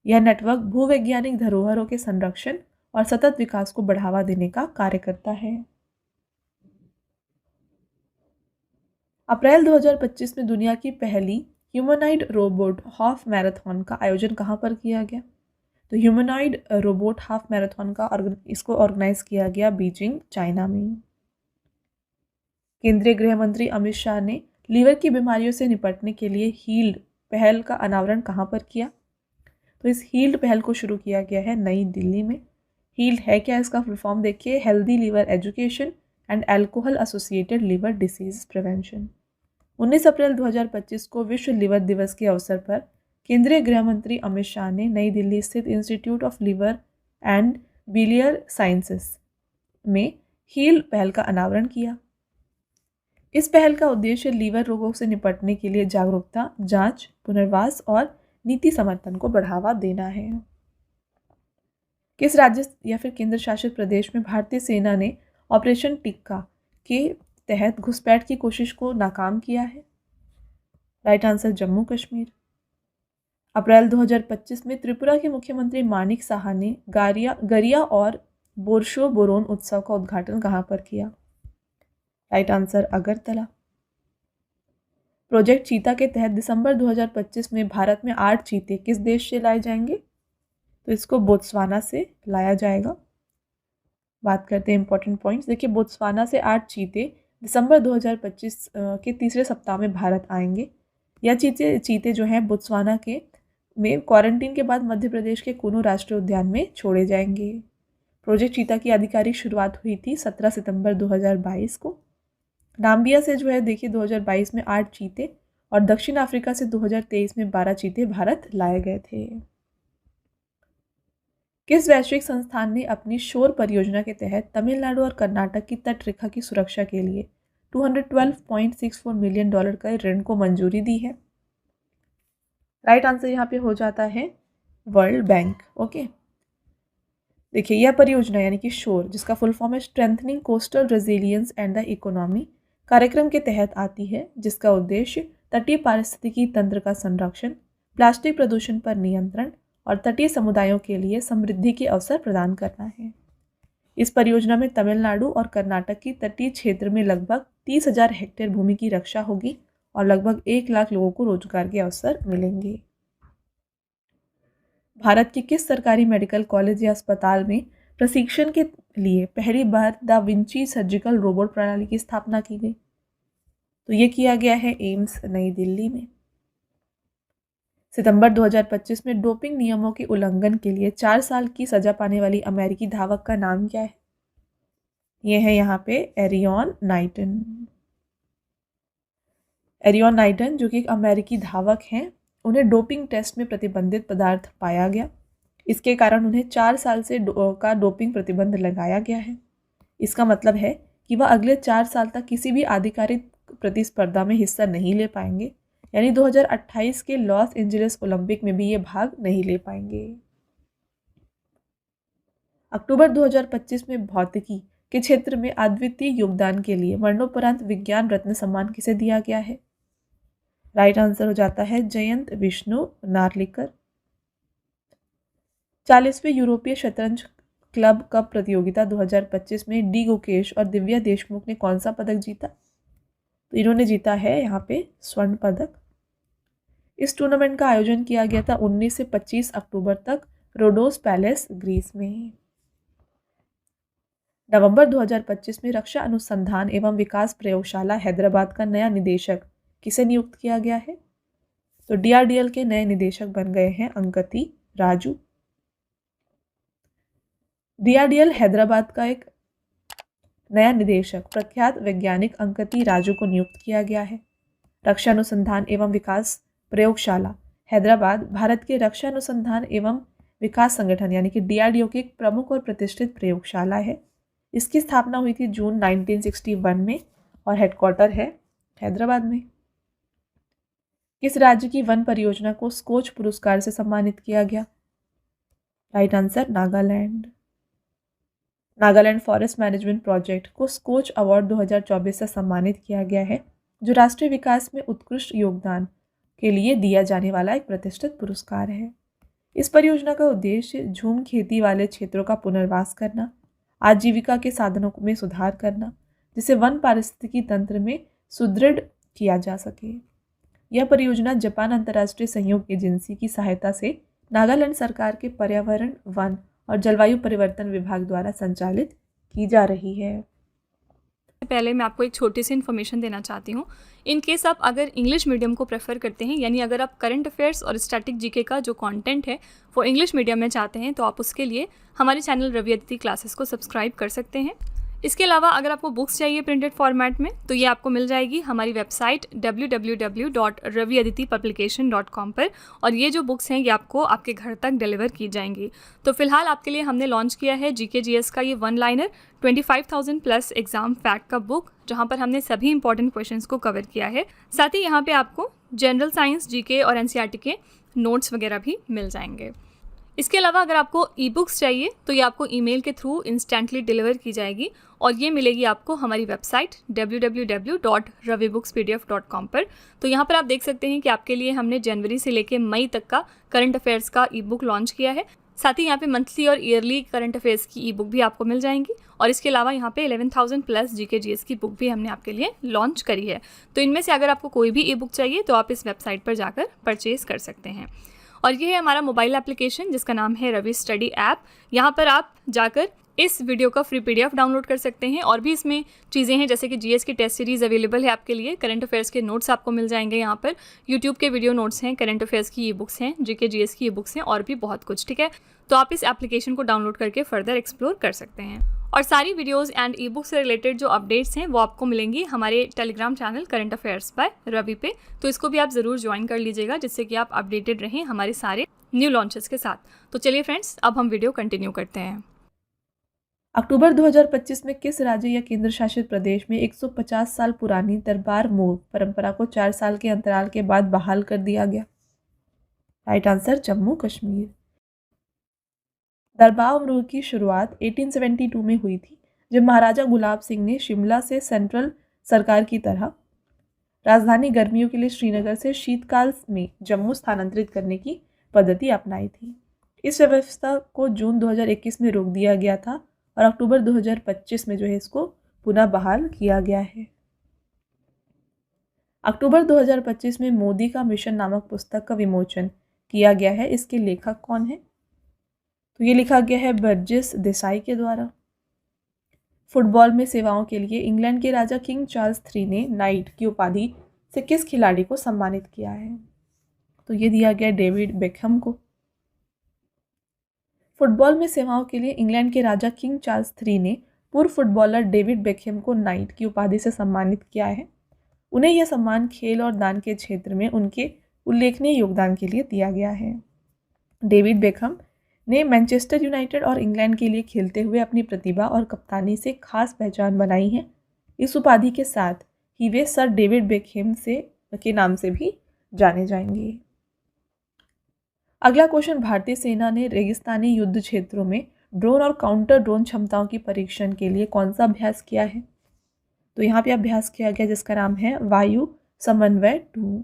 यह नेटवर्क भूवैज्ञानिक धरोहरों के संरक्षण और सतत विकास को बढ़ावा देने का कार्य करता है। अप्रैल 2025 में दुनिया की पहली ह्यूमनॉइड रोबोट हाफ मैराथन का आयोजन कहाँ पर किया गया? तो ह्यूमनॉइड रोबोट हाफ मैराथन का इसको ऑर्गेनाइज किया गया बीजिंग, चाइना में। केंद्रीय गृह मंत्री अमित शाह ने लीवर की बीमारियों से निपटने के लिए हील्ड पहल का अनावरण कहाँ पर किया? तो इस हील्ड पहल को शुरू किया गया है नई दिल्ली में। हील्ड है क्या, इसका फुल फॉर्म देखिए, healthy liver education and alcohol associated liver disease prevention. 19 अप्रैल 2025 को विश्व लिवर दिवस के अवसर पर केंद्रीय गृह मंत्री अमित शाह ने नई दिल्ली स्थित institute of liver and biliary sciences में हील पहल का अनावरण किया। इस पहल का उद्देश्य लीवर रोगों से निपटने के लिए जागरूकता, जांच, पुनर्वास और नीति समर्थन को बढ़ावा देना है। किस राज्य या फिर केंद्र शासित प्रदेश में भारतीय सेना ने ऑपरेशन टिक्का के तहत घुसपैठ की कोशिश को नाकाम किया है? Right answer Jammu Kashmir. April 2025 में त्रिपुरा के मुख्यमंत्री मानिक साहा ने गरिया और बोरशो बोरोन उत्सव का उद्घाटन कहाँ पर किया? Right answer Agartala. प्रोजेक्ट चीता के तहत दिसंबर 2025 में भारत में 8 चीते किस देश से लाए जाएंगे? तो इसको बोत्सवाना से लाया जाएगा। बात करते हैं इंपॉर्टेंट पॉइंट्स। देखिए बोत्सवाना से 8 चीते दिसंबर 2025 के तीसरे सप्ताह में भारत आएंगे। यह चीते जो हैं बोत्सवाना के में क्वारंटीन के बाद मध्य प्रदेश के कूनो राष्ट्रीय उद्यान में छोड़े जाएंगे। प्रोजेक्ट चीता की आधिकारिक शुरुआत हुई थी 17 सितंबर 2022 को। नाम्बिया से जो है देखिए 2022 में 8 चीते और दक्षिण अफ्रीका से 2023 में 12 चीते भारत लाए गए थे। किस वैश्विक संस्थान ने अपनी शोर परियोजना के तहत तमिलनाडु और कर्नाटक की तट रेखा की सुरक्षा के लिए $212.64 मिलियन का ऋण को मंजूरी दी है? राइट आंसर यहाँ पे हो जाता है वर्ल्ड बैंक। ओके, देखिए यह परियोजना यानी कि शोर, जिसका फुल फॉर्म है strengthening coastal resilience and the economy, कार्यक्रम के तहत आती है, जिसका उद्देश्य तटीय पारिस्थितिकी तंत्र का संरक्षण, प्लास्टिक प्रदूषण पर नियंत्रण और तटीय समुदायों के लिए समृद्धि के अवसर प्रदान करना है। इस परियोजना में तमिलनाडु और कर्नाटक की तटीय क्षेत्र में लगभग 30,000 हेक्टेयर भूमि की रक्षा होगी और लगभग 1 लाख लोगों को रोजगार के अवसर मिलेंगे। भारत के किस सरकारी मेडिकल कॉलेज या अस्पताल में प्रशिक्षण के लिए पहली बार दा विंची सर्जिकल रोबोट प्रणाली की स्थापना की गई? तो ये किया गया है एम्स नई दिल्ली में। सितंबर 2025 में डोपिंग नियमों के उल्लंघन के लिए 4 साल की सजा पाने वाली अमेरिकी धावक का नाम क्या है? यह है यहाँ पे एरियन नाइटन। एरियन नाइटन जो कि एक अमेरिकी धावक हैं, उन्हें डोपिंग टेस्ट में प्रतिबंधित पदार्थ पाया गया। इसके कारण उन्हें 4 साल से का डोपिंग प्रतिबंध लगाया गया है। इसका मतलब है कि वह अगले 4 साल तक किसी भी आधिकारिक प्रतिस्पर्धा में हिस्सा नहीं ले पाएंगे, यानी 2028 के लॉस एंजलिस ओलंपिक में भी ये भाग नहीं ले पाएंगे। अक्टूबर 2025 में भौतिकी के क्षेत्र में अद्वितीय योगदान के लिए मरणोपरांत विज्ञान रत्न सम्मान किसे दिया गया है? राइट आंसर हो जाता है जयंत विष्णु नार्लिकर। 40वें यूरोपीय शतरंज क्लब कप प्रतियोगिता 2025 में डी गुकेश और दिव्या देशमुख ने कौन सा पदक जीता? तो इन्होंने जीता है यहाँ पे स्वर्ण पदक। इस टूर्नामेंट का आयोजन किया गया था 19 से 25 अक्टूबर तक रोडोस पैलेस ग्रीस में। नवंबर 2025 में रक्षा अनुसंधान एवं विकास प्रयोगशाला हैदराबाद का नया निदेशक किसे नियुक्त किया गया है? तो डीआरडीएल के नए निदेशक बन गए हैं अंकति राजू। डीआरडीएल हैदराबाद का एक नया निदेशक प्रख्यात वैज्ञानिक अंकति राजू को नियुक्त किया गया है। रक्षा अनुसंधान एवं विकास प्रयोगशाला हैदराबाद भारत के रक्षा अनुसंधान एवं विकास संगठन यानी कि डीआरडीओ की एक प्रमुख और प्रतिष्ठित प्रयोगशाला है। इसकी स्थापना हुई थी जून 1961 में और हेडक्वार्टर है हैदराबाद में। किस राज्य की वन परियोजना को स्कोच पुरस्कार से सम्मानित किया गया? Right answer Nagaland. Nagaland forest management project को स्कोच अवार्ड 2024 से सम्मानित किया गया है, जो राष्ट्रीय विकास में उत्कृष्ट योगदान के लिए दिया जाने वाला एक प्रतिष्ठित पुरस्कार है। इस परियोजना का उद्देश्य झूम खेती वाले क्षेत्रों का पुनर्वास करना, आजीविका के साधनों में सुधार करना, जिसे वन पारिस्थितिकी तंत्र में सुदृढ़ किया जा सके। यह परियोजना जापान अंतर्राष्ट्रीय सहयोग एजेंसी की सहायता से नागालैंड सरकार के पर्यावरण, वन और जलवायु परिवर्तन विभाग द्वारा संचालित की जा रही है। पहले मैं आपको एक छोटी सी इन्फॉर्मेशन देना चाहती हूँ। इन केस आप अगर इंग्लिश मीडियम को प्रेफर करते हैं, यानी अगर आप करंट अफेयर्स और स्टैटिक जीके का जो कंटेंट है वो इंग्लिश मीडियम में चाहते हैं, तो आप उसके लिए हमारे चैनल रवि अदिति क्लासेस को सब्सक्राइब कर सकते हैं। इसके अलावा अगर आपको बुक्स चाहिए प्रिंटेड फॉर्मेट में, तो ये आपको मिल जाएगी हमारी वेबसाइट www.raviaditipublication.com पर, और ये जो बुक्स हैं ये आपको आपके घर तक डिलीवर की जाएंगी। तो फिलहाल आपके लिए हमने लॉन्च किया है जीके जीएस का ये 1 लाइनर 25,000 प्लस एग्जाम फैक्ट का बुक, जहाँ पर हमने सभी इंपॉर्टेंट क्वेश्चंस को कवर किया है। साथ ही यहाँ पे आपको जनरल साइंस, जीके और एनसीईआरटी के नोट्स वगैरह भी मिल जाएंगे। इसके अलावा अगर आपको ई बुक्स चाहिए तो ये आपको ईमेल के थ्रू इंस्टेंटली डिलीवर की जाएगी, और ये मिलेगी आपको हमारी वेबसाइट www.ravibooks.pdf.com पर। तो यहाँ पर आप देख सकते हैं कि आपके लिए हमने जनवरी से लेकर मई तक का करंट अफेयर्स का ई बुक लॉन्च किया है। साथ ही यहाँ पे मंथली और ईयरली करंट अफेयर्स की ई बुक भी आपको मिल जाएंगी, और इसके अलावा यहाँ पे 11,000 प्लस जीके जीएस की बुक भी हमने आपके लिए लॉन्च करी है। तो इनमें से अगर आपको कोई भी ई बुक चाहिए तो आप इस वेबसाइट पर जाकर परचेज कर सकते हैं। और ये है हमारा मोबाइल एप्लीकेशन जिसका नाम है रवि स्टडी ऐप। यहाँ पर आप जाकर इस वीडियो का फ्री पीडीएफ डाउनलोड कर सकते हैं, और भी इसमें चीज़ें हैं जैसे कि जीएस की टेस्ट सीरीज़ अवेलेबल है आपके लिए, करंट अफेयर्स के नोट्स आपको मिल जाएंगे यहाँ पर, यूट्यूब के वीडियो नोट्स हैं, करंट अफेयर्स की ई बुक्स हैं, जीके जीएस की ई बुक्स हैं, और भी बहुत कुछ। ठीक है, तो आप इस एप्लीकेशन को डाउनलोड करके फर्दर एक्सप्लोर कर सकते हैं। और सारी वीडियोस एंड ई बुक से रिलेटेड जो अपडेट्स हैं वो आपको मिलेंगी हमारे Telegram channel current affairs by Ravi पे, तो इसको भी आप ज़रूर ज्वाइन कर लीजिएगा, जिससे कि आप अपडेटेड रहें हमारे सारे न्यू लॉन्चेस के साथ। तो चलिए फ्रेंड्स, अब हम वीडियो कंटिन्यू करते हैं। अक्टूबर 2025 में किस राज्य या केंद्र शासित प्रदेश में 150 साल पुरानी दरबार मूव परंपरा को 4 साल के अंतराल के बाद बहाल कर दिया गया? Right answer Jammu Kashmir. दरबार मूव की शुरुआत 1872 में हुई थी, जब महाराजा गुलाब सिंह ने शिमला से सेंट्रल सरकार की तरह राजधानी गर्मियों के लिए श्रीनगर से शीतकाल में जम्मू स्थानांतरित करने की पद्धति अपनाई थी। इस व्यवस्था को जून 2021 में रोक दिया गया था और अक्टूबर 2025 में जो है इसको पुनः बहाल किया गया है। अक्टूबर 2025 में मोदी का मिशन नामक पुस्तक का विमोचन किया गया है। इसके लेखक कौन है? तो ये लिखा गया है बर्जेस देसाई के द्वारा। फुटबॉल में सेवाओं के लिए इंग्लैंड के राजा किंग चार्ल्स III ने नाइट की उपाधि से किस खिलाड़ी को सम्मानित किया है? तो ये दिया गया डेविड बेकहम को। फुटबॉल में सेवाओं के लिए इंग्लैंड के राजा किंग चार्ल्स III ने पूर्व फुटबॉलर डेविड बेकहम को नाइट की उपाधि से सम्मानित किया है। उन्हें यह सम्मान खेल और दान के क्षेत्र में उनके उल्लेखनीय योगदान के लिए दिया गया है। डेविड बेकहम ने मैनचेस्टर यूनाइटेड और इंग्लैंड के लिए खेलते हुए अपनी प्रतिभा और कप्तानी से खास पहचान बनाई है। इस उपाधि के साथ ही वे सर डेविड बेकहम के नाम से भी जाने जाएंगे। अगला क्वेश्चन, भारतीय सेना ने रेगिस्तानी युद्ध क्षेत्रों में ड्रोन और काउंटर ड्रोन क्षमताओं की परीक्षण के लिए कौन सा अभ्यास किया है? तो यहाँ पे अभ्यास किया गया जिसका नाम है वायु समन्वय 2।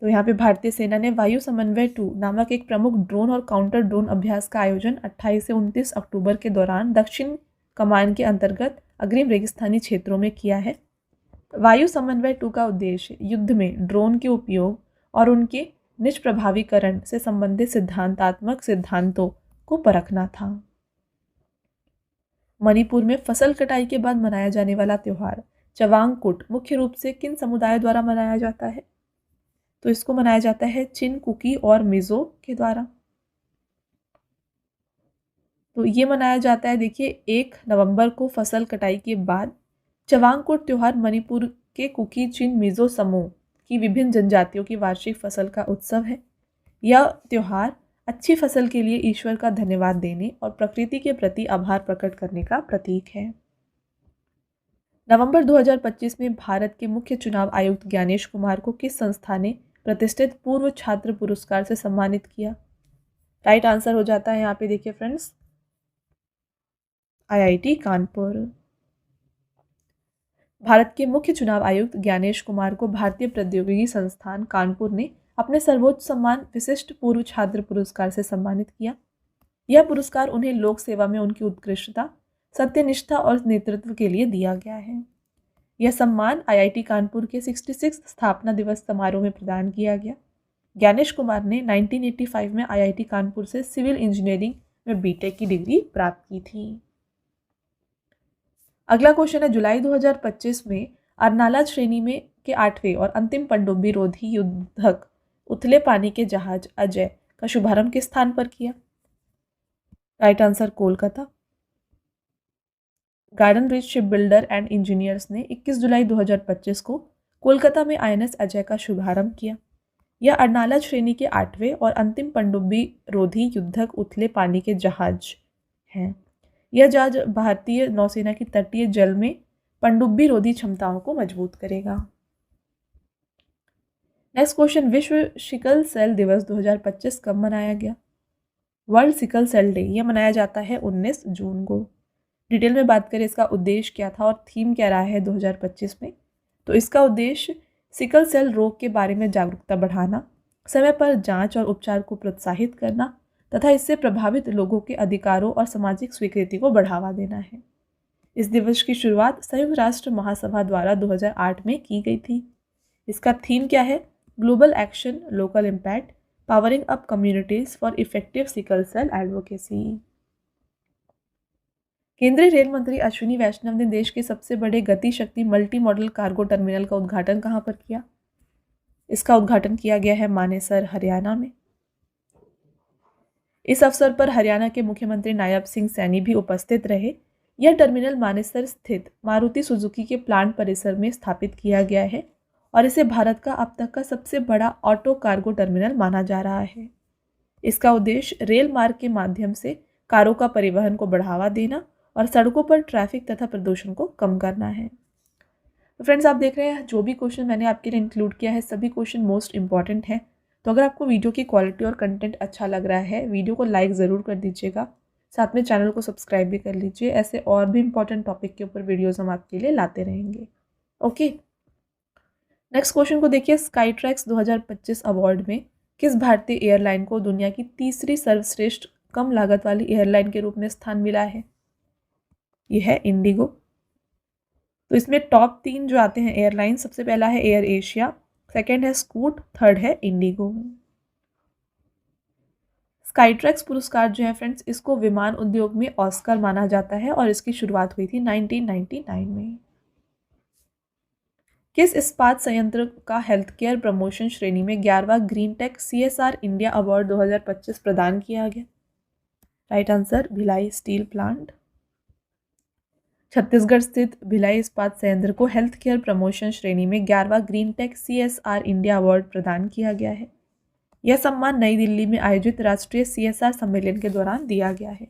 तो यहाँ पे भारतीय सेना ने वायु समन्वय 2 नामक एक प्रमुख ड्रोन और काउंटर ड्रोन अभ्यास का आयोजन 28 से 29 अक्टूबर के दौरान दक्षिण कमान के अंतर्गत अग्रिम रेगिस्तानी क्षेत्रों में किया है। वायु समन्वय 2 का उद्देश्य युद्ध में ड्रोन के उपयोग और उनके निष्प्रभावीकरण से संबंधित सिद्धांतात्मक सिद्धांतों को परखना था। मणिपुर में फसल कटाई के बाद मनाया जाने वाला त्योहार चवांगकुट मुख्य रूप से किन समुदायों द्वारा मनाया जाता है? तो इसको मनाया जाता है चिन, कुकी और मिजो के द्वारा। तो ये मनाया जाता है, देखिए 1 नवंबर को फसल कटाई के बाद। चवांगकुट त्योहार मणिपुर के कुकी, चिन, मिजो समूह की विभिन्न जनजातियों की वार्षिक फसल का उत्सव है। यह त्योहार अच्छी फसल के लिए ईश्वर का धन्यवाद देने और प्रकृति के प्रति आभार प्रकट करने का प्रतीक है। नवंबर 2025 में भारत के मुख्य चुनाव आयुक्त ज्ञानेश कुमार को किस संस्था ने प्रतिष्ठित पूर्व छात्र पुरस्कार से सम्मानित किया? राइट आंसर हो जाता है यहाँ पे, देखिए फ्रेंड्स, IIT कानपुर। भारत के मुख्य चुनाव आयुक्त ज्ञानेश कुमार को भारतीय प्रौद्योगिकी संस्थान कानपुर ने अपने सर्वोच्च सम्मान विशिष्ट पूर्व छात्र पुरस्कार से सम्मानित किया। यह पुरस्कार उन्हें लोक सेवा में उनकी उत्कृष्टता, सत्यनिष्ठा और नेतृत्व के लिए दिया गया है। यह सम्मान IIT कानपुर के 66 स्थापना दिवस समारोह में प्रदान किया गया। ज्ञानेश कुमार ने 1985 में IIT कानपुर से सिविल इंजीनियरिंग में BTech की डिग्री प्राप्त की थी। अगला क्वेश्चन है, जुलाई 2025 में अर्नाला श्रेणी में के 8वें और अंतिम पनडुब्बी रोधी युद्धक उथले पानी के जहाज अजय का शुभारंभ किस स्थान पर किया? Right answer Kolkata. Garden rich ship builder and engineers ने 21 जुलाई 2025 को कोलकाता में INS अजय का शुभारंभ किया। यह अर्नाला श्रेणी के 8वें और अंतिम पनडुब्बी रोधी युद्धक उथले पानी के जहाज हैं। यह जहाज भारतीय नौसेना की तटीय जल में पनडुब्बी रोधी क्षमताओं को मजबूत करेगा। नेक्स्ट क्वेश्चन, विश्व सिकल सेल दिवस 2025 कब मनाया गया? वर्ल्ड सिकल सेल डे यह मनाया जाता है 19 जून को। डिटेल में बात करें इसका उद्देश्य क्या था और थीम क्या रहा है 2025 में, तो इसका उद्देश्य सिकल सेल रोग के बारे में जागरूकता बढ़ाना, समय पर जांच और उपचार को प्रोत्साहित करना तथा इससे प्रभावित लोगों के अधिकारों और सामाजिक स्वीकृति को बढ़ावा देना है। इस दिवस की शुरुआत संयुक्त राष्ट्र महासभा द्वारा 2008 में की गई थी। इसका थीम क्या है? Global action, local impact, powering up communities for effective sickle cell advocacy. केंद्रीय रेल मंत्री अश्विनी वैष्णव ने देश के सबसे बड़े गति शक्ति मल्टी मॉडल कार्गो टर्मिनल का उद्घाटन कहाँ पर किया? इसका उद्घाटन किया गया है मानेसर, हरियाणा में। इस अवसर पर हरियाणा के मुख्यमंत्री नायब सिंह सैनी भी उपस्थित रहे। यह टर्मिनल मानेसर स्थित मारुति सुजुकी के प्लांट परिसर में स्थापित किया गया है और इसे भारत का अब तक का सबसे बड़ा ऑटो कार्गो टर्मिनल माना जा रहा है। इसका उद्देश्य रेल मार्ग के माध्यम से कारों का परिवहन को बढ़ावा देना और सड़कों पर ट्रैफिक तथा प्रदूषण को कम करना है। तो फ्रेंड्स, आप देख रहे हैं जो भी क्वेश्चन मैंने आपके लिए इंक्लूड किया है सभी क्वेश्चन मोस्ट इंपॉर्टेंट हैं। तो अगर आपको वीडियो की क्वालिटी और कंटेंट अच्छा लग रहा है, वीडियो को लाइक ज़रूर कर दीजिएगा, साथ में चैनल को सब्सक्राइब भी कर लीजिए। ऐसे और भी इंपॉर्टेंट टॉपिक के ऊपर वीडियोज़ हम आपके लिए लाते रहेंगे। ओके, नेक्स्ट क्वेश्चन को देखिए। स्काईट्रैक्स 2025 अवार्ड में किस भारतीय एयरलाइन को दुनिया की तीसरी सर्वश्रेष्ठ कम लागत वाली एयरलाइन के रूप में स्थान मिला है? यह है इंडिगो। तो इसमें टॉप 3 जो आते हैं एयरलाइन, सबसे पहला है एयर एशिया, सेकेंड है स्कूट, थर्ड है इंडिगो। स्काईट्रैक्स पुरस्कार जो है फ्रेंड्स, इसको विमान उद्योग में ऑस्कर माना जाता है और इसकी शुरुआत हुई थी 1999 में। किस इस्पात संयंत्र का हेल्थ केयर प्रमोशन श्रेणी में 11वां green tech CSR India award 2025 प्रदान किया गया? Right answer, Bhilai steel plant. Chhattisgarh स्थित भिलाई इस्पात संयंत्र को हेल्थ केयर प्रमोशन श्रेणी में 11वां green tech CSR India award प्रदान किया गया है। यह सम्मान नई दिल्ली में आयोजित राष्ट्रीय CSR सम्मेलन के दौरान दिया गया है।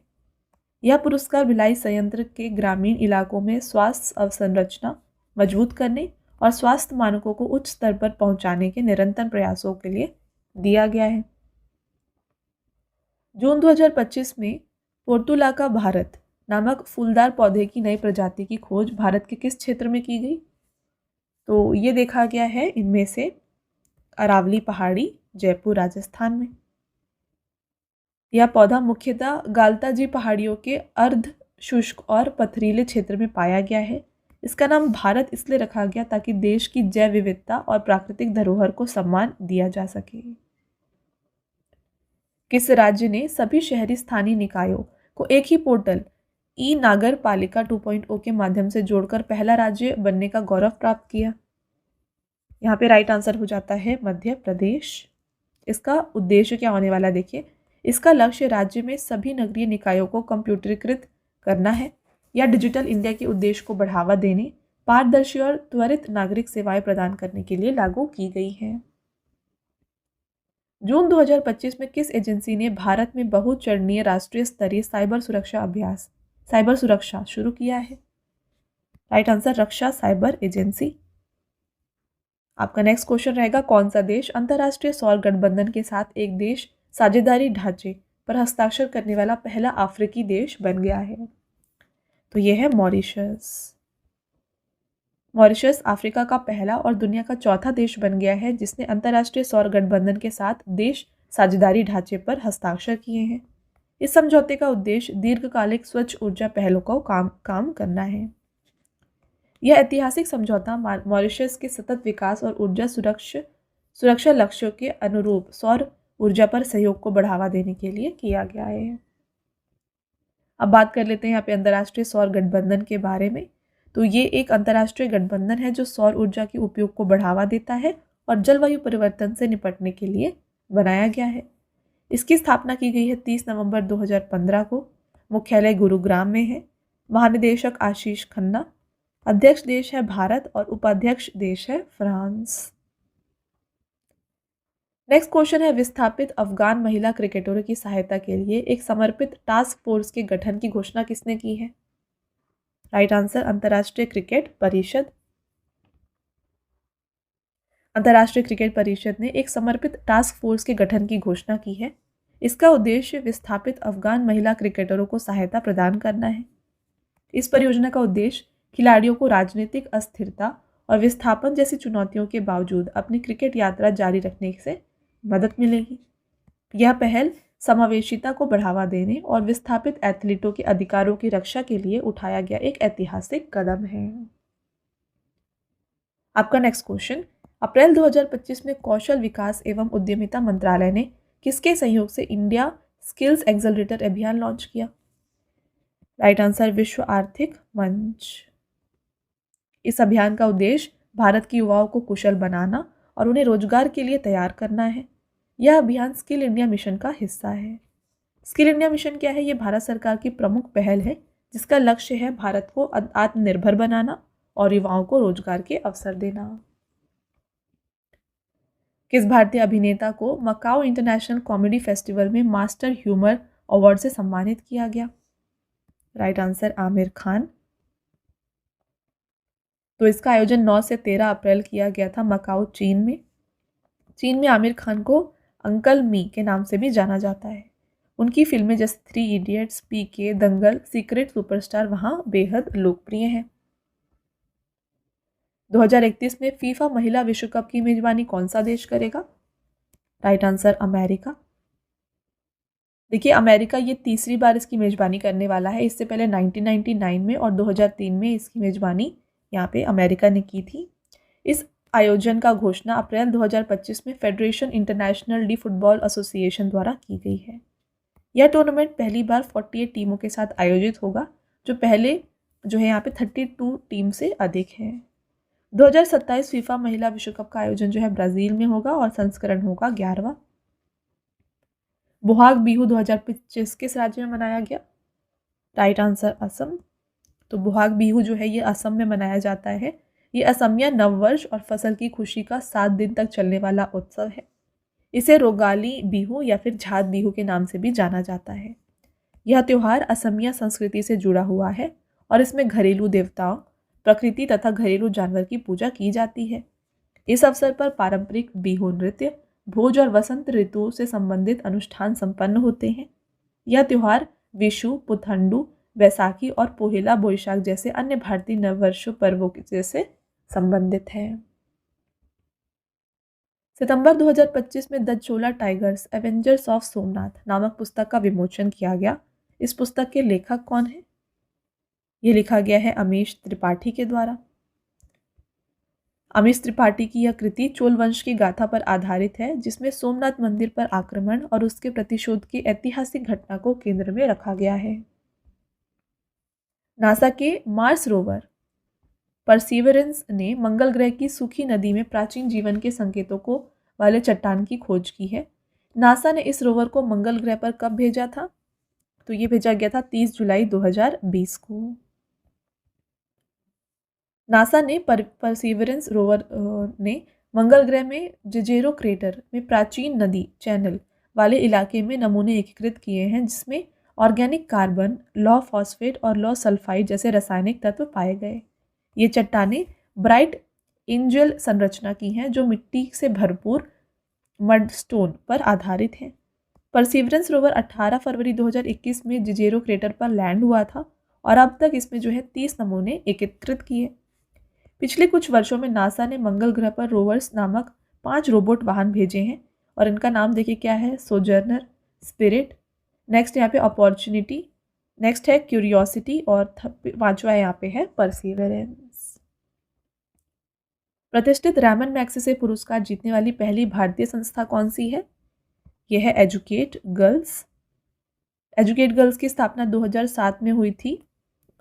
यह पुरस्कार भिलाई संयंत्र के ग्रामीण इलाकों में स्वास्थ्य अवसंरचना मजबूत करने और स्वास्थ्य मानकों को उच्च स्तर पर पहुंचाने के निरंतर प्रयासों के लिए दिया गया है। जून 2025 में पोर्टुलाका भारत नामक फूलदार पौधे की नई प्रजाति की खोज भारत के किस क्षेत्र में की गई? तो ये देखा गया है इनमें से अरावली पहाड़ी, जयपुर, राजस्थान में। यह पौधा मुख्यतः गाल्ताजी पहाड़ियों के अर्ध शुष्क और पथरीले क्षेत्र में पाया गया है। इसका नाम भारत इसलिए रखा गया ताकि देश की जैव विविधता और प्राकृतिक धरोहर को सम्मान दिया जा सके। किस राज्य ने सभी शहरी स्थानीय निकायों को एक ही पोर्टल ई नागर पालिका 2.0 के माध्यम से जोड़कर पहला राज्य बनने का गौरव प्राप्त किया? यहाँ पे राइट आंसर हो जाता है मध्य प्रदेश। इसका उद्देश्य क्या होने वाला देखिए। इसका लक्ष्य राज्य में सभी नगरीय निकायों को कंप्यूटरीकृत करना है या डिजिटल इंडिया के उद्देश्य को बढ़ावा देने, पारदर्शी और त्वरित नागरिक सेवाएं प्रदान करने के लिए लागू की गई है। जून 2025 में किस एजेंसी ने भारत में बहुचरणीय राष्ट्रीय स्तरीय साइबर सुरक्षा शुरू किया है? राइट आंसर, रक्षा साइबर एजेंसी। आपका नेक्स्ट क्वेश्चन रहेगा, कौन सा देश अंतर्राष्ट्रीय सौर गठबंधन के साथ एक देश साझेदारी ढांचे पर हस्ताक्षर करने वाला पहला अफ्रीकी देश बन गया है? तो यह है मॉरिशस। मॉरिशस अफ्रीका का पहला और दुनिया का चौथा देश बन गया है जिसने अंतर्राष्ट्रीय सौर गठबंधन के साथ देश साझेदारी ढांचे पर हस्ताक्षर किए हैं। इस समझौते का उद्देश्य दीर्घकालिक स्वच्छ ऊर्जा पहलों को काम करना है। यह ऐतिहासिक समझौता मॉरिशस के सतत विकास और ऊर्जा सुरक्षा लक्ष्यों के अनुरूप सौर ऊर्जा पर सहयोग को बढ़ावा देने के लिए किया गया है। अब बात कर लेते हैं यहाँ पे अंतर्राष्ट्रीय सौर गठबंधन के बारे में। तो ये एक अंतर्राष्ट्रीय गठबंधन है जो सौर ऊर्जा के उपयोग को बढ़ावा देता है और जलवायु परिवर्तन से निपटने के लिए बनाया गया है। इसकी स्थापना की गई है 30 नवंबर 2015 को। मुख्यालय गुरुग्राम में है। महानिदेशक आशीष खन्ना। अध्यक्ष देश है भारत और उपाध्यक्ष देश है फ्रांस। नेक्स्ट क्वेश्चन है, विस्थापित अफगान महिला क्रिकेटरों की सहायता के लिए एक समर्पित टास्क फोर्स के गठन की घोषणा किसने की है? राइट आंसर, अंतर्राष्ट्रीय क्रिकेट परिषद। अंतर्राष्ट्रीय क्रिकेट परिषद ने एक समर्पित टास्क फोर्स के गठन की घोषणा की है। इसका उद्देश्य विस्थापित अफगान महिला क्रिकेटरों को सहायता प्रदान करना है। इस परियोजना का उद्देश्य खिलाड़ियों को राजनीतिक अस्थिरता और विस्थापन जैसी चुनौतियों के बावजूद अपनी क्रिकेट यात्रा जारी रखने से मदद मिलेगी। यह पहल समावेशिता को बढ़ावा देने और विस्थापित एथलीटों के अधिकारों की रक्षा के लिए उठाया गया एक ऐतिहासिक कदम है। आपका नेक्स्ट क्वेश्चन, अप्रैल 2025 में कौशल विकास एवं उद्यमिता मंत्रालय ने किसके सहयोग से इंडिया स्किल्स एक्सेलरेटर अभियान लॉन्च किया? राइट आंसर, विश्व आर्थिक मंच। इस अभियान का उद्देश्य भारत के युवाओं को कुशल बनाना और उन्हें रोजगार के लिए तैयार करना है। यह अभियान स्किल इंडिया मिशन का हिस्सा है। स्किल इंडिया मिशन क्या है? ये भारत सरकार की प्रमुख पहल है जिसका लक्ष्य है भारत को आत्मनिर्भर बनाना और युवाओं को रोजगार के अवसर देना। किस भारतीय अभिनेता को मकाओ इंटरनेशनल कॉमेडी फेस्टिवल में मास्टर ह्यूमर अवार्ड से सम्मानित किया गया? Right answer Aamir Khan. तो इसका आयोजन 9 से 13 अप्रैल किया गया था मकाओ, चीन में। चीन में आमिर खान को अंकल मी के नाम से भी जाना जाता है। उनकी फिल्में जैसे 3 इडियट्स, पीके, दंगल, सीक्रेट सुपरस्टार वहाँ बेहद लोकप्रिय हैं। 2031 में फीफा महिला विश्व कप की मेजबानी कौन सा देश करेगा? Right answer America. देखिए, अमेरिका ये तीसरी बार इसकी मेजबानी करने वाला है। इससे पहले 1999 में और 2003 में इसकी मेजबानी यहाँ पे अमेरिका ने की थी। इस आयोजन का घोषणा अप्रैल 2025 में federation international D football association द्वारा की गई है। यह टूर्नामेंट पहली बार 48 टीमों के साथ आयोजित होगा, जो पहले जो है यहाँ पे 32 टीम से अधिक है। 2027 फीफा महिला विश्व कप का आयोजन जो है ब्राज़ील में होगा और संस्करण होगा 11वां। बोहाग बिहू 2025 किस राज्य में मनाया गया? Right answer Assam. तो बोहाग बिहू जो है ये असम में मनाया जाता है। ये असमिया नववर्ष और फसल की खुशी का 7 दिन तक चलने वाला उत्सव है। इसे रोगाली बिहू या फिर झात बिहू के नाम से भी जाना जाता है। यह त्यौहार असमिया संस्कृति से जुड़ा हुआ है और इसमें घरेलू देवताओं, प्रकृति तथा घरेलू जानवर की पूजा की जाती है। इस अवसर पर पारंपरिक बिहू नृत्य, भोज और वसंत ऋतु से संबंधित अनुष्ठान संपन्न होते हैं। यह त्यौहार विशु, पुथंडू, वैसाखी और पोहेला बोईशाख जैसे अन्य भारतीय नववर्ष पर्वों से संबंधित है। सितंबर 2025 में the Chola tigers Avengers of Somnath नामक पुस्तक का विमोचन किया गया। इस पुस्तक के लेखक कौन है? ये लिखा गया है अमीश त्रिपाठी के द्वारा। अमीश त्रिपाठी की यह कृति चोल वंश की गाथा पर आधारित है, जिसमें सोमनाथ मंदिर पर आक्रमण और उसके प्रतिशोध की ऐतिहासिक घटना को केंद्र में रखा गया है। नासा के मार्स रोवर परसीवरेंस ने मंगल ग्रह की सूखी नदी में प्राचीन जीवन के संकेतों को वाले चट्टान की खोज की है। नासा ने इस रोवर को मंगल ग्रह पर कब भेजा था? तो ये भेजा गया था 30 जुलाई 2020 को। नासा ने परसीवरेंस रोवर ने मंगल ग्रह में जिजेरो क्रेटर में प्राचीन नदी चैनल वाले इलाके में नमूने एकीकृत किए हैं, जिसमें ऑर्गेनिक कार्बन, लौ फॉस्फेट और लौ सल्फाइड जैसे रासायनिक तत्व पाए गए। ये चट्टानें ब्राइट एंजल संरचना की हैं, जो मिट्टी से भरपूर मडस्टोन पर आधारित हैं। परसीवरेंस रोवर 18 फरवरी 2021 में जिजेरो क्रेटर पर लैंड हुआ था और अब तक इसमें जो है 30 नमूने एकत्रित किए। पिछले कुछ वर्षों में नासा ने मंगल ग्रह पर रोवर्स नामक 5 रोबोट वाहन भेजे हैं और इनका नाम देखिए क्या है? सोजर्नर, स्पिरिट, नेक्स्ट यहाँ पे अपॉर्चुनिटी, नेक्स्ट है क्यूरियोसिटी और 5वां यहाँ पे है परसीवरेंस। प्रतिष्ठित रैमन मैग्सेसे पुरस्कार जीतने वाली पहली भारतीय संस्था कौन सी है? यह है एजुकेट गर्ल्स। एजुकेट गर्ल्स की स्थापना 2007 में हुई थी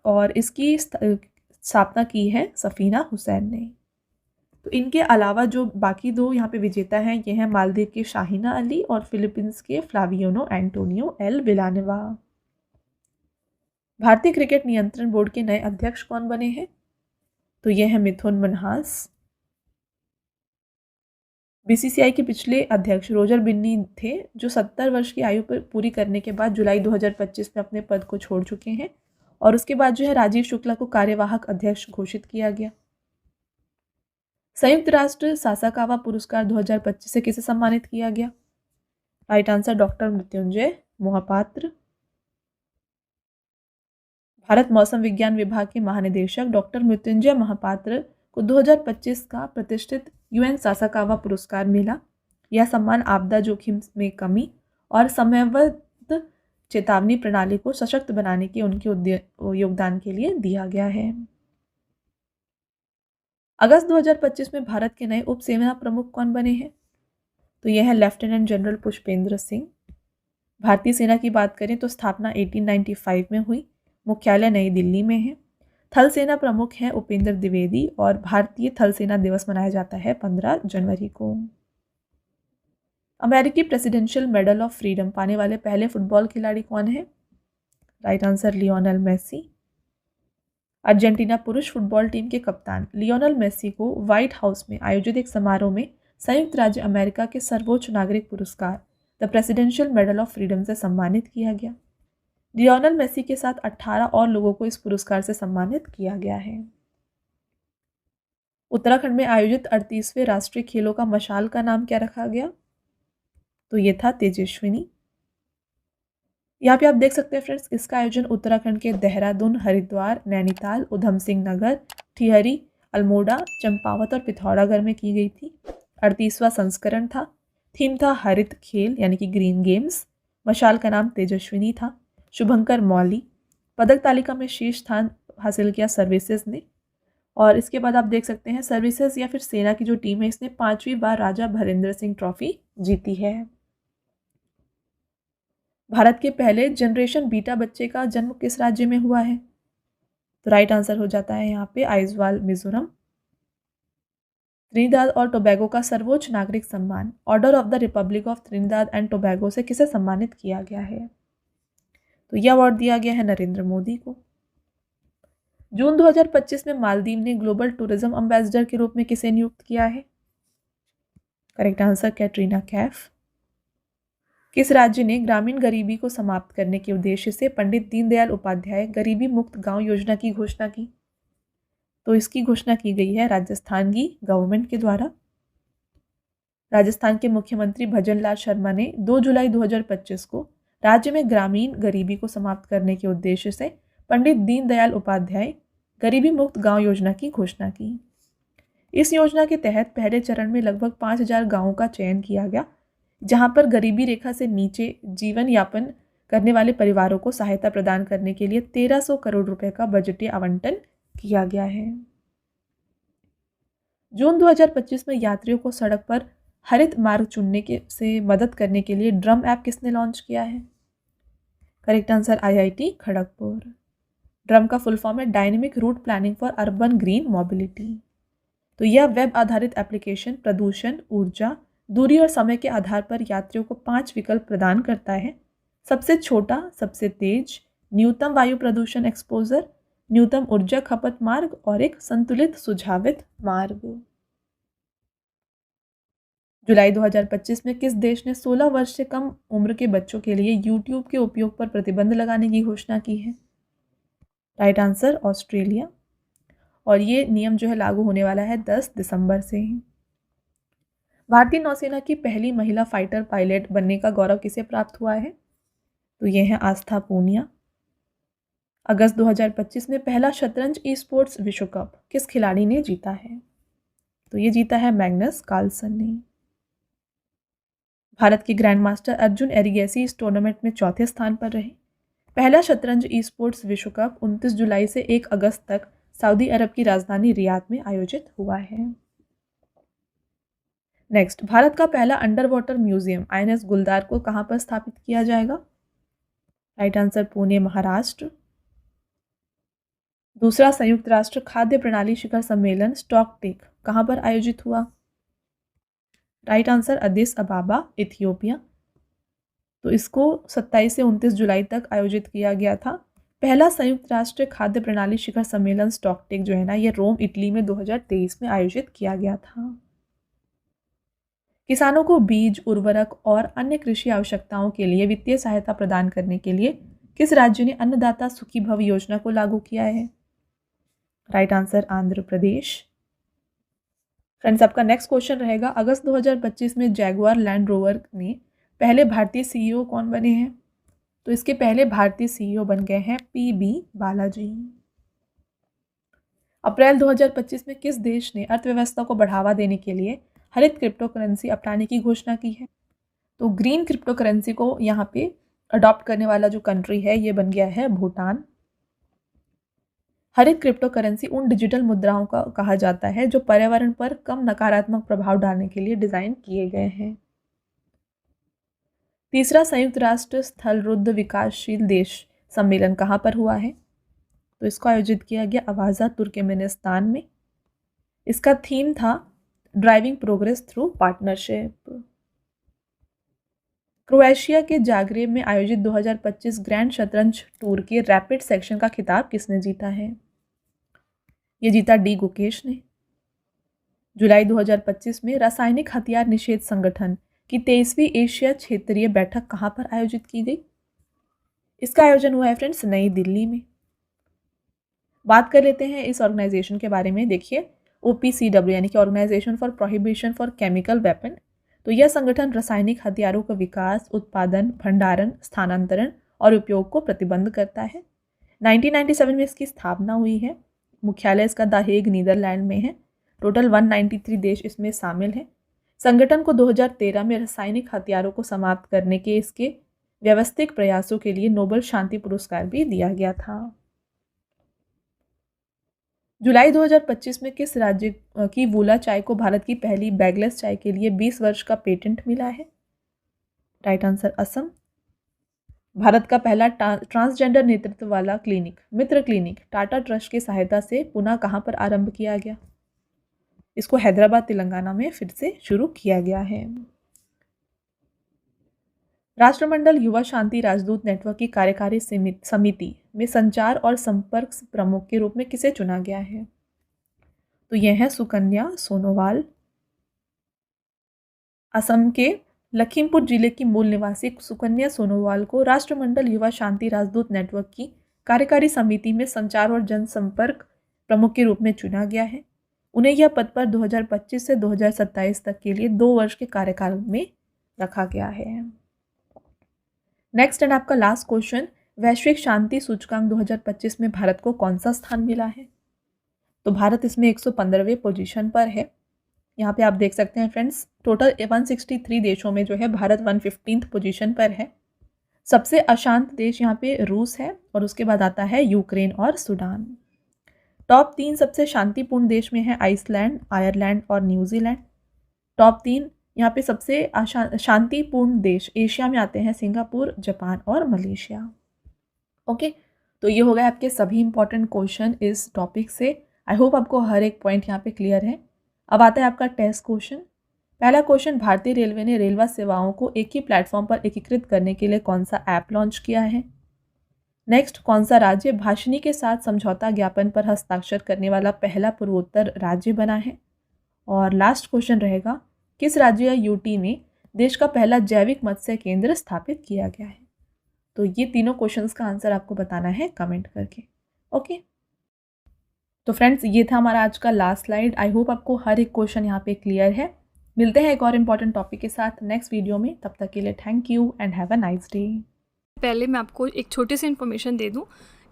और इसकी स्थापना की है सफीना हुसैन ने। तो इनके अलावा जो बाकी 2 यहाँ पे विजेता हैं, ये हैं मालदीव के शाहिना अली और फिलीपींस के फ्लावियानो एंटोनियो एल विलानेवा। भारतीय क्रिकेट नियंत्रण बोर्ड के नए अध्यक्ष कौन बने हैं? तो ये है मिथुन मन्हास। बीसीसीआई के पिछले अध्यक्ष रोजर बिन्नी थे, जो 70 वर्ष की आयु पर पूरी करने के बाद जुलाई 2025 में अपने पद को छोड़ चुके हैं और उसके बाद जो है राजीव शुक्ला को कार्यवाहक अध्यक्ष घोषित किया गया। संयुक्त राष्ट्र सासाकावा पुरस्कार 2025 से किसे सम्मानित किया गया? Right answer doctor Mrityunjay Mohapatra. Bharat मौसम विज्ञान विभाग के महानिदेशक डॉक्टर मृत्युंजय महापात्र को 2025 का प्रतिष्ठित यूएन सासाकावा पुरस्कार मिला। यह सम्मान आपदा जोखिम में कमी और समयबद्ध चेतावनी प्रणाली को सशक्त बनाने के उनके योगदान के लिए दिया गया है। अगस्त 2025 में भारत के नए उप सेना प्रमुख कौन बने हैं? तो यह है लेफ्टिनेंट जनरल पुष्पेंद्र सिंह। भारतीय सेना की बात करें तो स्थापना 1895 में हुई। मुख्यालय नई दिल्ली में है। थल सेना प्रमुख हैं उपेंद्र द्विवेदी और भारतीय थल सेना दिवस मनाया जाता है 15 जनवरी को। अमेरिकी प्रेसिडेंशियल मेडल ऑफ फ्रीडम पाने वाले पहले फुटबॉल खिलाड़ी कौन है? Right answer Lionel Messi. Argentina पुरुष फुटबॉल टीम के कप्तान लियोनेल मेसी को व्हाइट हाउस में आयोजित एक समारोह में संयुक्त राज्य अमेरिका के सर्वोच्च नागरिक पुरस्कार the presidential medal of freedom से सम्मानित किया गया। लियोनेल मेसी के साथ 18 और लोगों को इस पुरस्कार से सम्मानित किया गया है। उत्तराखंड में आयोजित 38वें राष्ट्रीय खेलों का मशाल का नाम क्या रखा गया? तो ये था तेजस्विनी। यहाँ पे आप देख सकते हैं फ्रेंड्स, इसका आयोजन उत्तराखंड के देहरादून, हरिद्वार, नैनीताल, उधम सिंह नगर, टिहरी, अल्मोड़ा, चंपावत और पिथौरागढ़ में की गई थी। 38वां संस्करण था। थीम था हरित खेल यानी कि ग्रीन गेम्स। मशाल का नाम तेजस्विनी था। शुभंकर मौली। पदक तालिका में शीर्ष स्थान हासिल किया सर्विसेज ने। और इसके बाद आप देख सकते हैं सर्विसेज या फिर सेना की जो टीम है इसने 5वीं बार राजा भरेंद्र सिंह ट्रॉफी जीती है। भारत के पहले जनरेशन बीटा बच्चे का जन्म किस राज्य में हुआ है? तो राइट आंसर हो जाता है यहाँ पे आइजवाल, मिजोरम। त्रिनिदाद और टोबैगो का सर्वोच्च नागरिक सम्मान order of the Republic of Trinidad and Tobago से किसे सम्मानित किया गया है? तो यह अवार्ड दिया गया है नरेंद्र मोदी को। जून 2025 में मालदीव ने ग्लोबल टूरिज्म एम्बेसडर के रूप में किसे नियुक्त किया है? Correct answer Katrina Kaif. किस राज्य ने ग्रामीण गरीबी को समाप्त करने के उद्देश्य से पंडित दीनदयाल उपाध्याय गरीबी मुक्त गांव योजना की घोषणा की? तो इसकी घोषणा की गई है राजस्थान की गवर्नमेंट के द्वारा। राजस्थान के मुख्यमंत्री भजनलाल शर्मा ने 2 जुलाई 2025 को राज्य में ग्रामीण गरीबी को समाप्त करने के उद्देश्य से पंडित दीनदयाल उपाध्याय गरीबी मुक्त गांव योजना की घोषणा की। इस योजना के तहत पहले चरण में लगभग 5000 गांवों का चयन किया गया, जहां पर गरीबी रेखा से नीचे जीवन यापन करने वाले परिवारों को सहायता प्रदान करने के लिए 1300 करोड़ रुपए का बजटीय आवंटन किया गया है। जून 2025 में यात्रियों को सड़क पर हरित मार्ग चुनने से मदद करने के लिए ड्रम ऐप किसने लॉन्च किया है? Correct answer IIT Kharagpur. Drum का फुल फॉर्म है dynamic route planning for urban green mobility. तो यह वेब आधारित एप्लीकेशन प्रदूषण, ऊर्जा, दूरी और समय के आधार पर यात्रियों को 5 विकल्प प्रदान करता है। सबसे छोटा, सबसे तेज, न्यूनतम वायु प्रदूषण एक्सपोजर, न्यूनतम ऊर्जा खपत मार्ग और एक संतुलित सुझावित मार्ग। जुलाई 2025 में किस देश ने 16 वर्ष से कम उम्र के बच्चों के लिए YouTube के उपयोग पर प्रतिबंध लगाने की घोषणा की है? Right answer Australia. और ये नियम जो है लागू होने वाला है 10 दिसंबर से ही। भारतीय नौसेना की पहली महिला फाइटर पायलट बनने का गौरव किसे प्राप्त हुआ है? तो ये है आस्था पूनिया। अगस्त 2025 में पहला शतरंज ई स्पोर्ट्स विश्व कप किस खिलाड़ी ने जीता है? तो ये जीता है मैग्नस कार्लसन ने। भारत के ग्रैंड मास्टर अर्जुन एरिगेसी इस टूर्नामेंट में चौथे स्थान पर रहे। पहला शतरंज ई स्पोर्ट्स विश्व कप 29 जुलाई से 1 अगस्त तक सऊदी अरब की राजधानी रियाद में आयोजित हुआ है। नेक्स्ट, भारत का पहला अंडर वाटर म्यूजियम INS गुलदार को कहां पर स्थापित किया जाएगा? Right answer Pune, Maharashtra. दूसरा संयुक्त राष्ट्र खाद्य प्रणाली शिखर सम्मेलन स्टॉकटेक कहां पर आयोजित हुआ? Right answer Addis अबाबा, Ethiopia. तो इसको 27 से 29 जुलाई तक आयोजित किया गया था। पहला संयुक्त राष्ट्र खाद्य प्रणाली शिखर सम्मेलन स्टॉकटेक जो है ना, ये रोम, इटली में 2023 में आयोजित किया गया था। किसानों को बीज, उर्वरक और अन्य कृषि आवश्यकताओं के लिए वित्तीय सहायता प्रदान करने के लिए किस राज्य ने अन्नदाता सुखी भव योजना को लागू किया है? Right answer Andhra Pradesh. Friends, आपका नेक्स्ट क्वेश्चन रहेगा, अगस्त 2025 में जैगुआर लैंड रोवर ने पहले भारतीय CEO कौन बने हैं? तो इसके पहले भारतीय CEO बन गए हैं PB बालाजी। अप्रैल 2025 में किस देश ने अर्थव्यवस्था को बढ़ावा देने के लिए हरित क्रिप्टो करेंसी अपनाने की घोषणा की है? तो ग्रीन क्रिप्टो करेंसी को यहाँ पे अडॉप्ट करने वाला जो कंट्री है ये बन गया है भूटान। हरित क्रिप्टो करेंसी उन डिजिटल मुद्राओं का कहा जाता है जो पर्यावरण पर कम नकारात्मक प्रभाव डालने के लिए डिजाइन किए गए हैं। तीसरा संयुक्त राष्ट्र स्थल रुद्ध विकासशील देश सम्मेलन कहाँ पर हुआ है? तो इसको आयोजित किया गया अवाजा, तुर्कमेनिस्तान में। इसका थीम था driving progress through partnership. Croatia के जाग्रेब में आयोजित 2025 ग्रैंड शतरंज टूर के रैपिड सेक्शन का खिताब किसने जीता है? ये जीता डी गुकेश ने। जुलाई 2025 में रासायनिक हथियार निषेध संगठन की 23वीं एशिया क्षेत्रीय बैठक कहाँ पर आयोजित की गई? इसका आयोजन हुआ है फ्रेंड्स नई दिल्ली में। बात कर लेते हैं इस ऑर्गेनाइजेशन के बारे में। देखिए OPCW यानी कि organisation for prohibition for chemical weapon, तो यह संगठन रासायनिक हथियारों का विकास, उत्पादन, भंडारण, स्थानांतरण और उपयोग को प्रतिबंध करता है। 1997 में इसकी स्थापना हुई है। मुख्यालय इसका द हेग नीदरलैंड में है। टोटल 193 देश इसमें शामिल हैं। संगठन को 2013 में रासायनिक हथियारों को समाप्त करने के इसके व्यवस्थित प्रयासों के लिए नोबेल शांति पुरस्कार भी दिया गया था। जुलाई 2025 में किस राज्य की वूला चाय को भारत की पहली बैगलेस चाय के लिए 20 वर्ष का पेटेंट मिला है? Right answer Assam. भारत का पहला ट्रांसजेंडर नेतृत्व वाला क्लिनिक मित्र क्लिनिक टाटा ट्रस्ट की सहायता से पुनः कहाँ पर आरंभ किया गया? इसको हैदराबाद तेलंगाना में फिर से शुरू किया गया है। राष्ट्रमंडल युवा शांति राजदूत नेटवर्क की कार्यकारी समिति में संचार और संपर्क प्रमुख के रूप में किसे चुना गया है? तो यह है सुकन्या सोनोवाल। असम के लखीमपुर जिले की मूल निवासी सुकन्या सोनोवाल को राष्ट्रमंडल युवा शांति राजदूत नेटवर्क की कार्यकारी समिति में संचार और जनसंपर्क प्रमुख के रूप में चुना गया है। उन्हें यह पद पर 2025 से 2027 तक के लिए 2 वर्ष के कार्यकाल में रखा गया है। नेक्स्ट एंड आपका लास्ट क्वेश्चन, वैश्विक शांति सूचकांक 2025 में भारत को कौन सा स्थान मिला है? तो भारत इसमें 115वें पोजीशन पर है। यहाँ पे आप देख सकते हैं फ्रेंड्स, टोटल 163 देशों में जो है भारत 115th पोजीशन पर है। सबसे अशांत देश यहाँ पे रूस है और उसके बाद आता है यूक्रेन और सूडान। टॉप 3 सबसे शांतिपूर्ण देश में है आइसलैंड, आयरलैंड और न्यूजीलैंड। टॉप 3 यहाँ पे सबसे शांतिपूर्ण देश एशिया में आते हैं सिंगापुर, जापान और मलेशिया। ओके, तो ये हो गए आपके सभी इंपॉर्टेंट क्वेश्चन इस टॉपिक से। आई होप आपको हर एक पॉइंट यहाँ पे क्लियर है। अब आता है आपका टेस्ट क्वेश्चन। पहला क्वेश्चन, भारतीय रेलवे ने रेलवे सेवाओं को एक ही प्लेटफॉर्म पर एकीकृत करने के लिए कौन सा ऐप लॉन्च किया है? नेक्स्ट, कौन सा राज्य भाषणी के साथ समझौता ज्ञापन पर हस्ताक्षर करने वाला पहला पूर्वोत्तर राज्य बना है? और लास्ट क्वेश्चन रहेगा, किस राज्य या यूटी में देश का पहला जैविक मत्स्य केंद्र स्थापित किया गया है? तो ये तीनों क्वेश्चंस का आंसर आपको बताना है कमेंट करके। ओके, तो फ्रेंड्स ये था हमारा आज का लास्ट स्लाइड। आई होप आपको हर एक क्वेश्चन यहाँ पे क्लियर है। मिलते हैं एक और इम्पॉर्टेंट टॉपिक के साथ नेक्स्ट वीडियो में। तब तक के लिए thank you and have a nice day. पहले मैं आपको एक छोटी सी इन्फॉर्मेशन दे दूं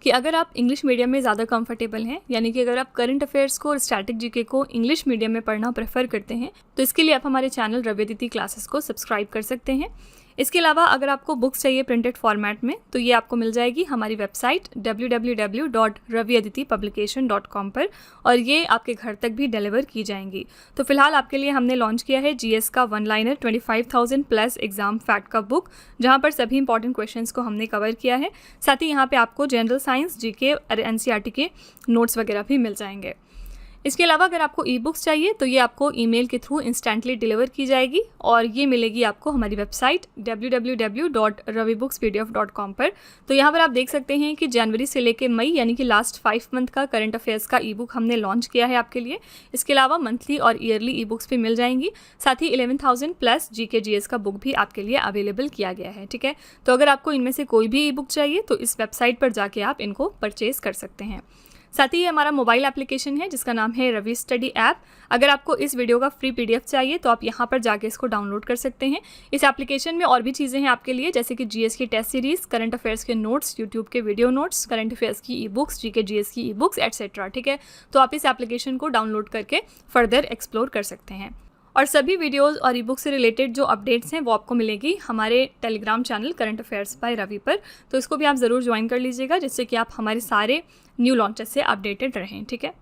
कि अगर आप इंग्लिश मीडियम में ज़्यादा कंफर्टेबल हैं, यानी कि अगर आप करंट अफेयर्स को और स्टैटिक जीके को इंग्लिश मीडियम में पढ़ना प्रेफर करते हैं, तो इसके लिए आप हमारे चैनल रवि अदिति क्लासेस को सब्सक्राइब कर सकते हैं। इसके अलावा अगर आपको बुक्स चाहिए प्रिंटेड फॉर्मेट में, तो ये आपको मिल जाएगी हमारी वेबसाइट www.raviaditipublication.com पर, और ये आपके घर तक भी डिलीवर की जाएंगी। तो फिलहाल आपके लिए हमने लॉन्च किया है जीएस का 1 लाइनर 25,000 प्लस एग्जाम फैक्ट का बुक, जहाँ पर सभी इंपॉर्टेंट क्वेश्चंस को हमने कवर किया है। साथ ही यहाँ पे आपको जनरल साइंस, जीके और एनसीईआरटी के नोट्स वगैरह भी मिल जाएंगे। इसके अलावा अगर आपको ई बुक्स चाहिए तो ये आपको ईमेल के थ्रू इंस्टेंटली डिलीवर की जाएगी, और ये मिलेगी आपको हमारी वेबसाइट www.ravibooks.pdf.com पर। तो यहाँ पर आप देख सकते हैं कि जनवरी से लेके मई यानी कि लास्ट 5 मंथ का करंट अफेयर्स का ई बुक हमने लॉन्च किया है आपके लिए। इसके अलावा मंथली और ईयरली ई बुक्स भी मिल जाएंगी। साथ ही 11,000 प्लस जीके जीएस का बुक भी आपके लिए अवेलेबल किया गया है। ठीक है, तो अगर आपको इनमें से कोई भी ई बुक चाहिए तो इस वेबसाइट पर जाके आप इनको परचेज कर सकते हैं। साथ ही ये हमारा मोबाइल एप्लीकेशन है जिसका नाम है रवि स्टडी ऐप। अगर आपको इस वीडियो का फ्री पीडीएफ चाहिए तो आप यहाँ पर जाके इसको डाउनलोड कर सकते हैं। इस एप्लीकेशन में और भी चीज़ें हैं आपके लिए, जैसे कि जीएस की टेस्ट सीरीज, करंट अफेयर्स के नोट्स, यूट्यूब के वीडियो नोट्स, करंट अफेयर्स की ई बुक्स, जीके जीएस की ई बुक्स एटसेट्रा। ठीक है, तो आप इस एप्लीकेशन को डाउनलोड करके फर्दर एक्सप्लोर कर सकते हैं। और सभी वीडियोस और ई बुक से रिलेटेड जो अपडेट्स हैं वो आपको मिलेगी हमारे Telegram channel current affairs by Ravi पर। तो इसको भी आप ज़रूर ज्वाइन कर लीजिएगा, जिससे कि आप हमारे सारे न्यू लॉन्चेस से अपडेटेड रहें। ठीक है।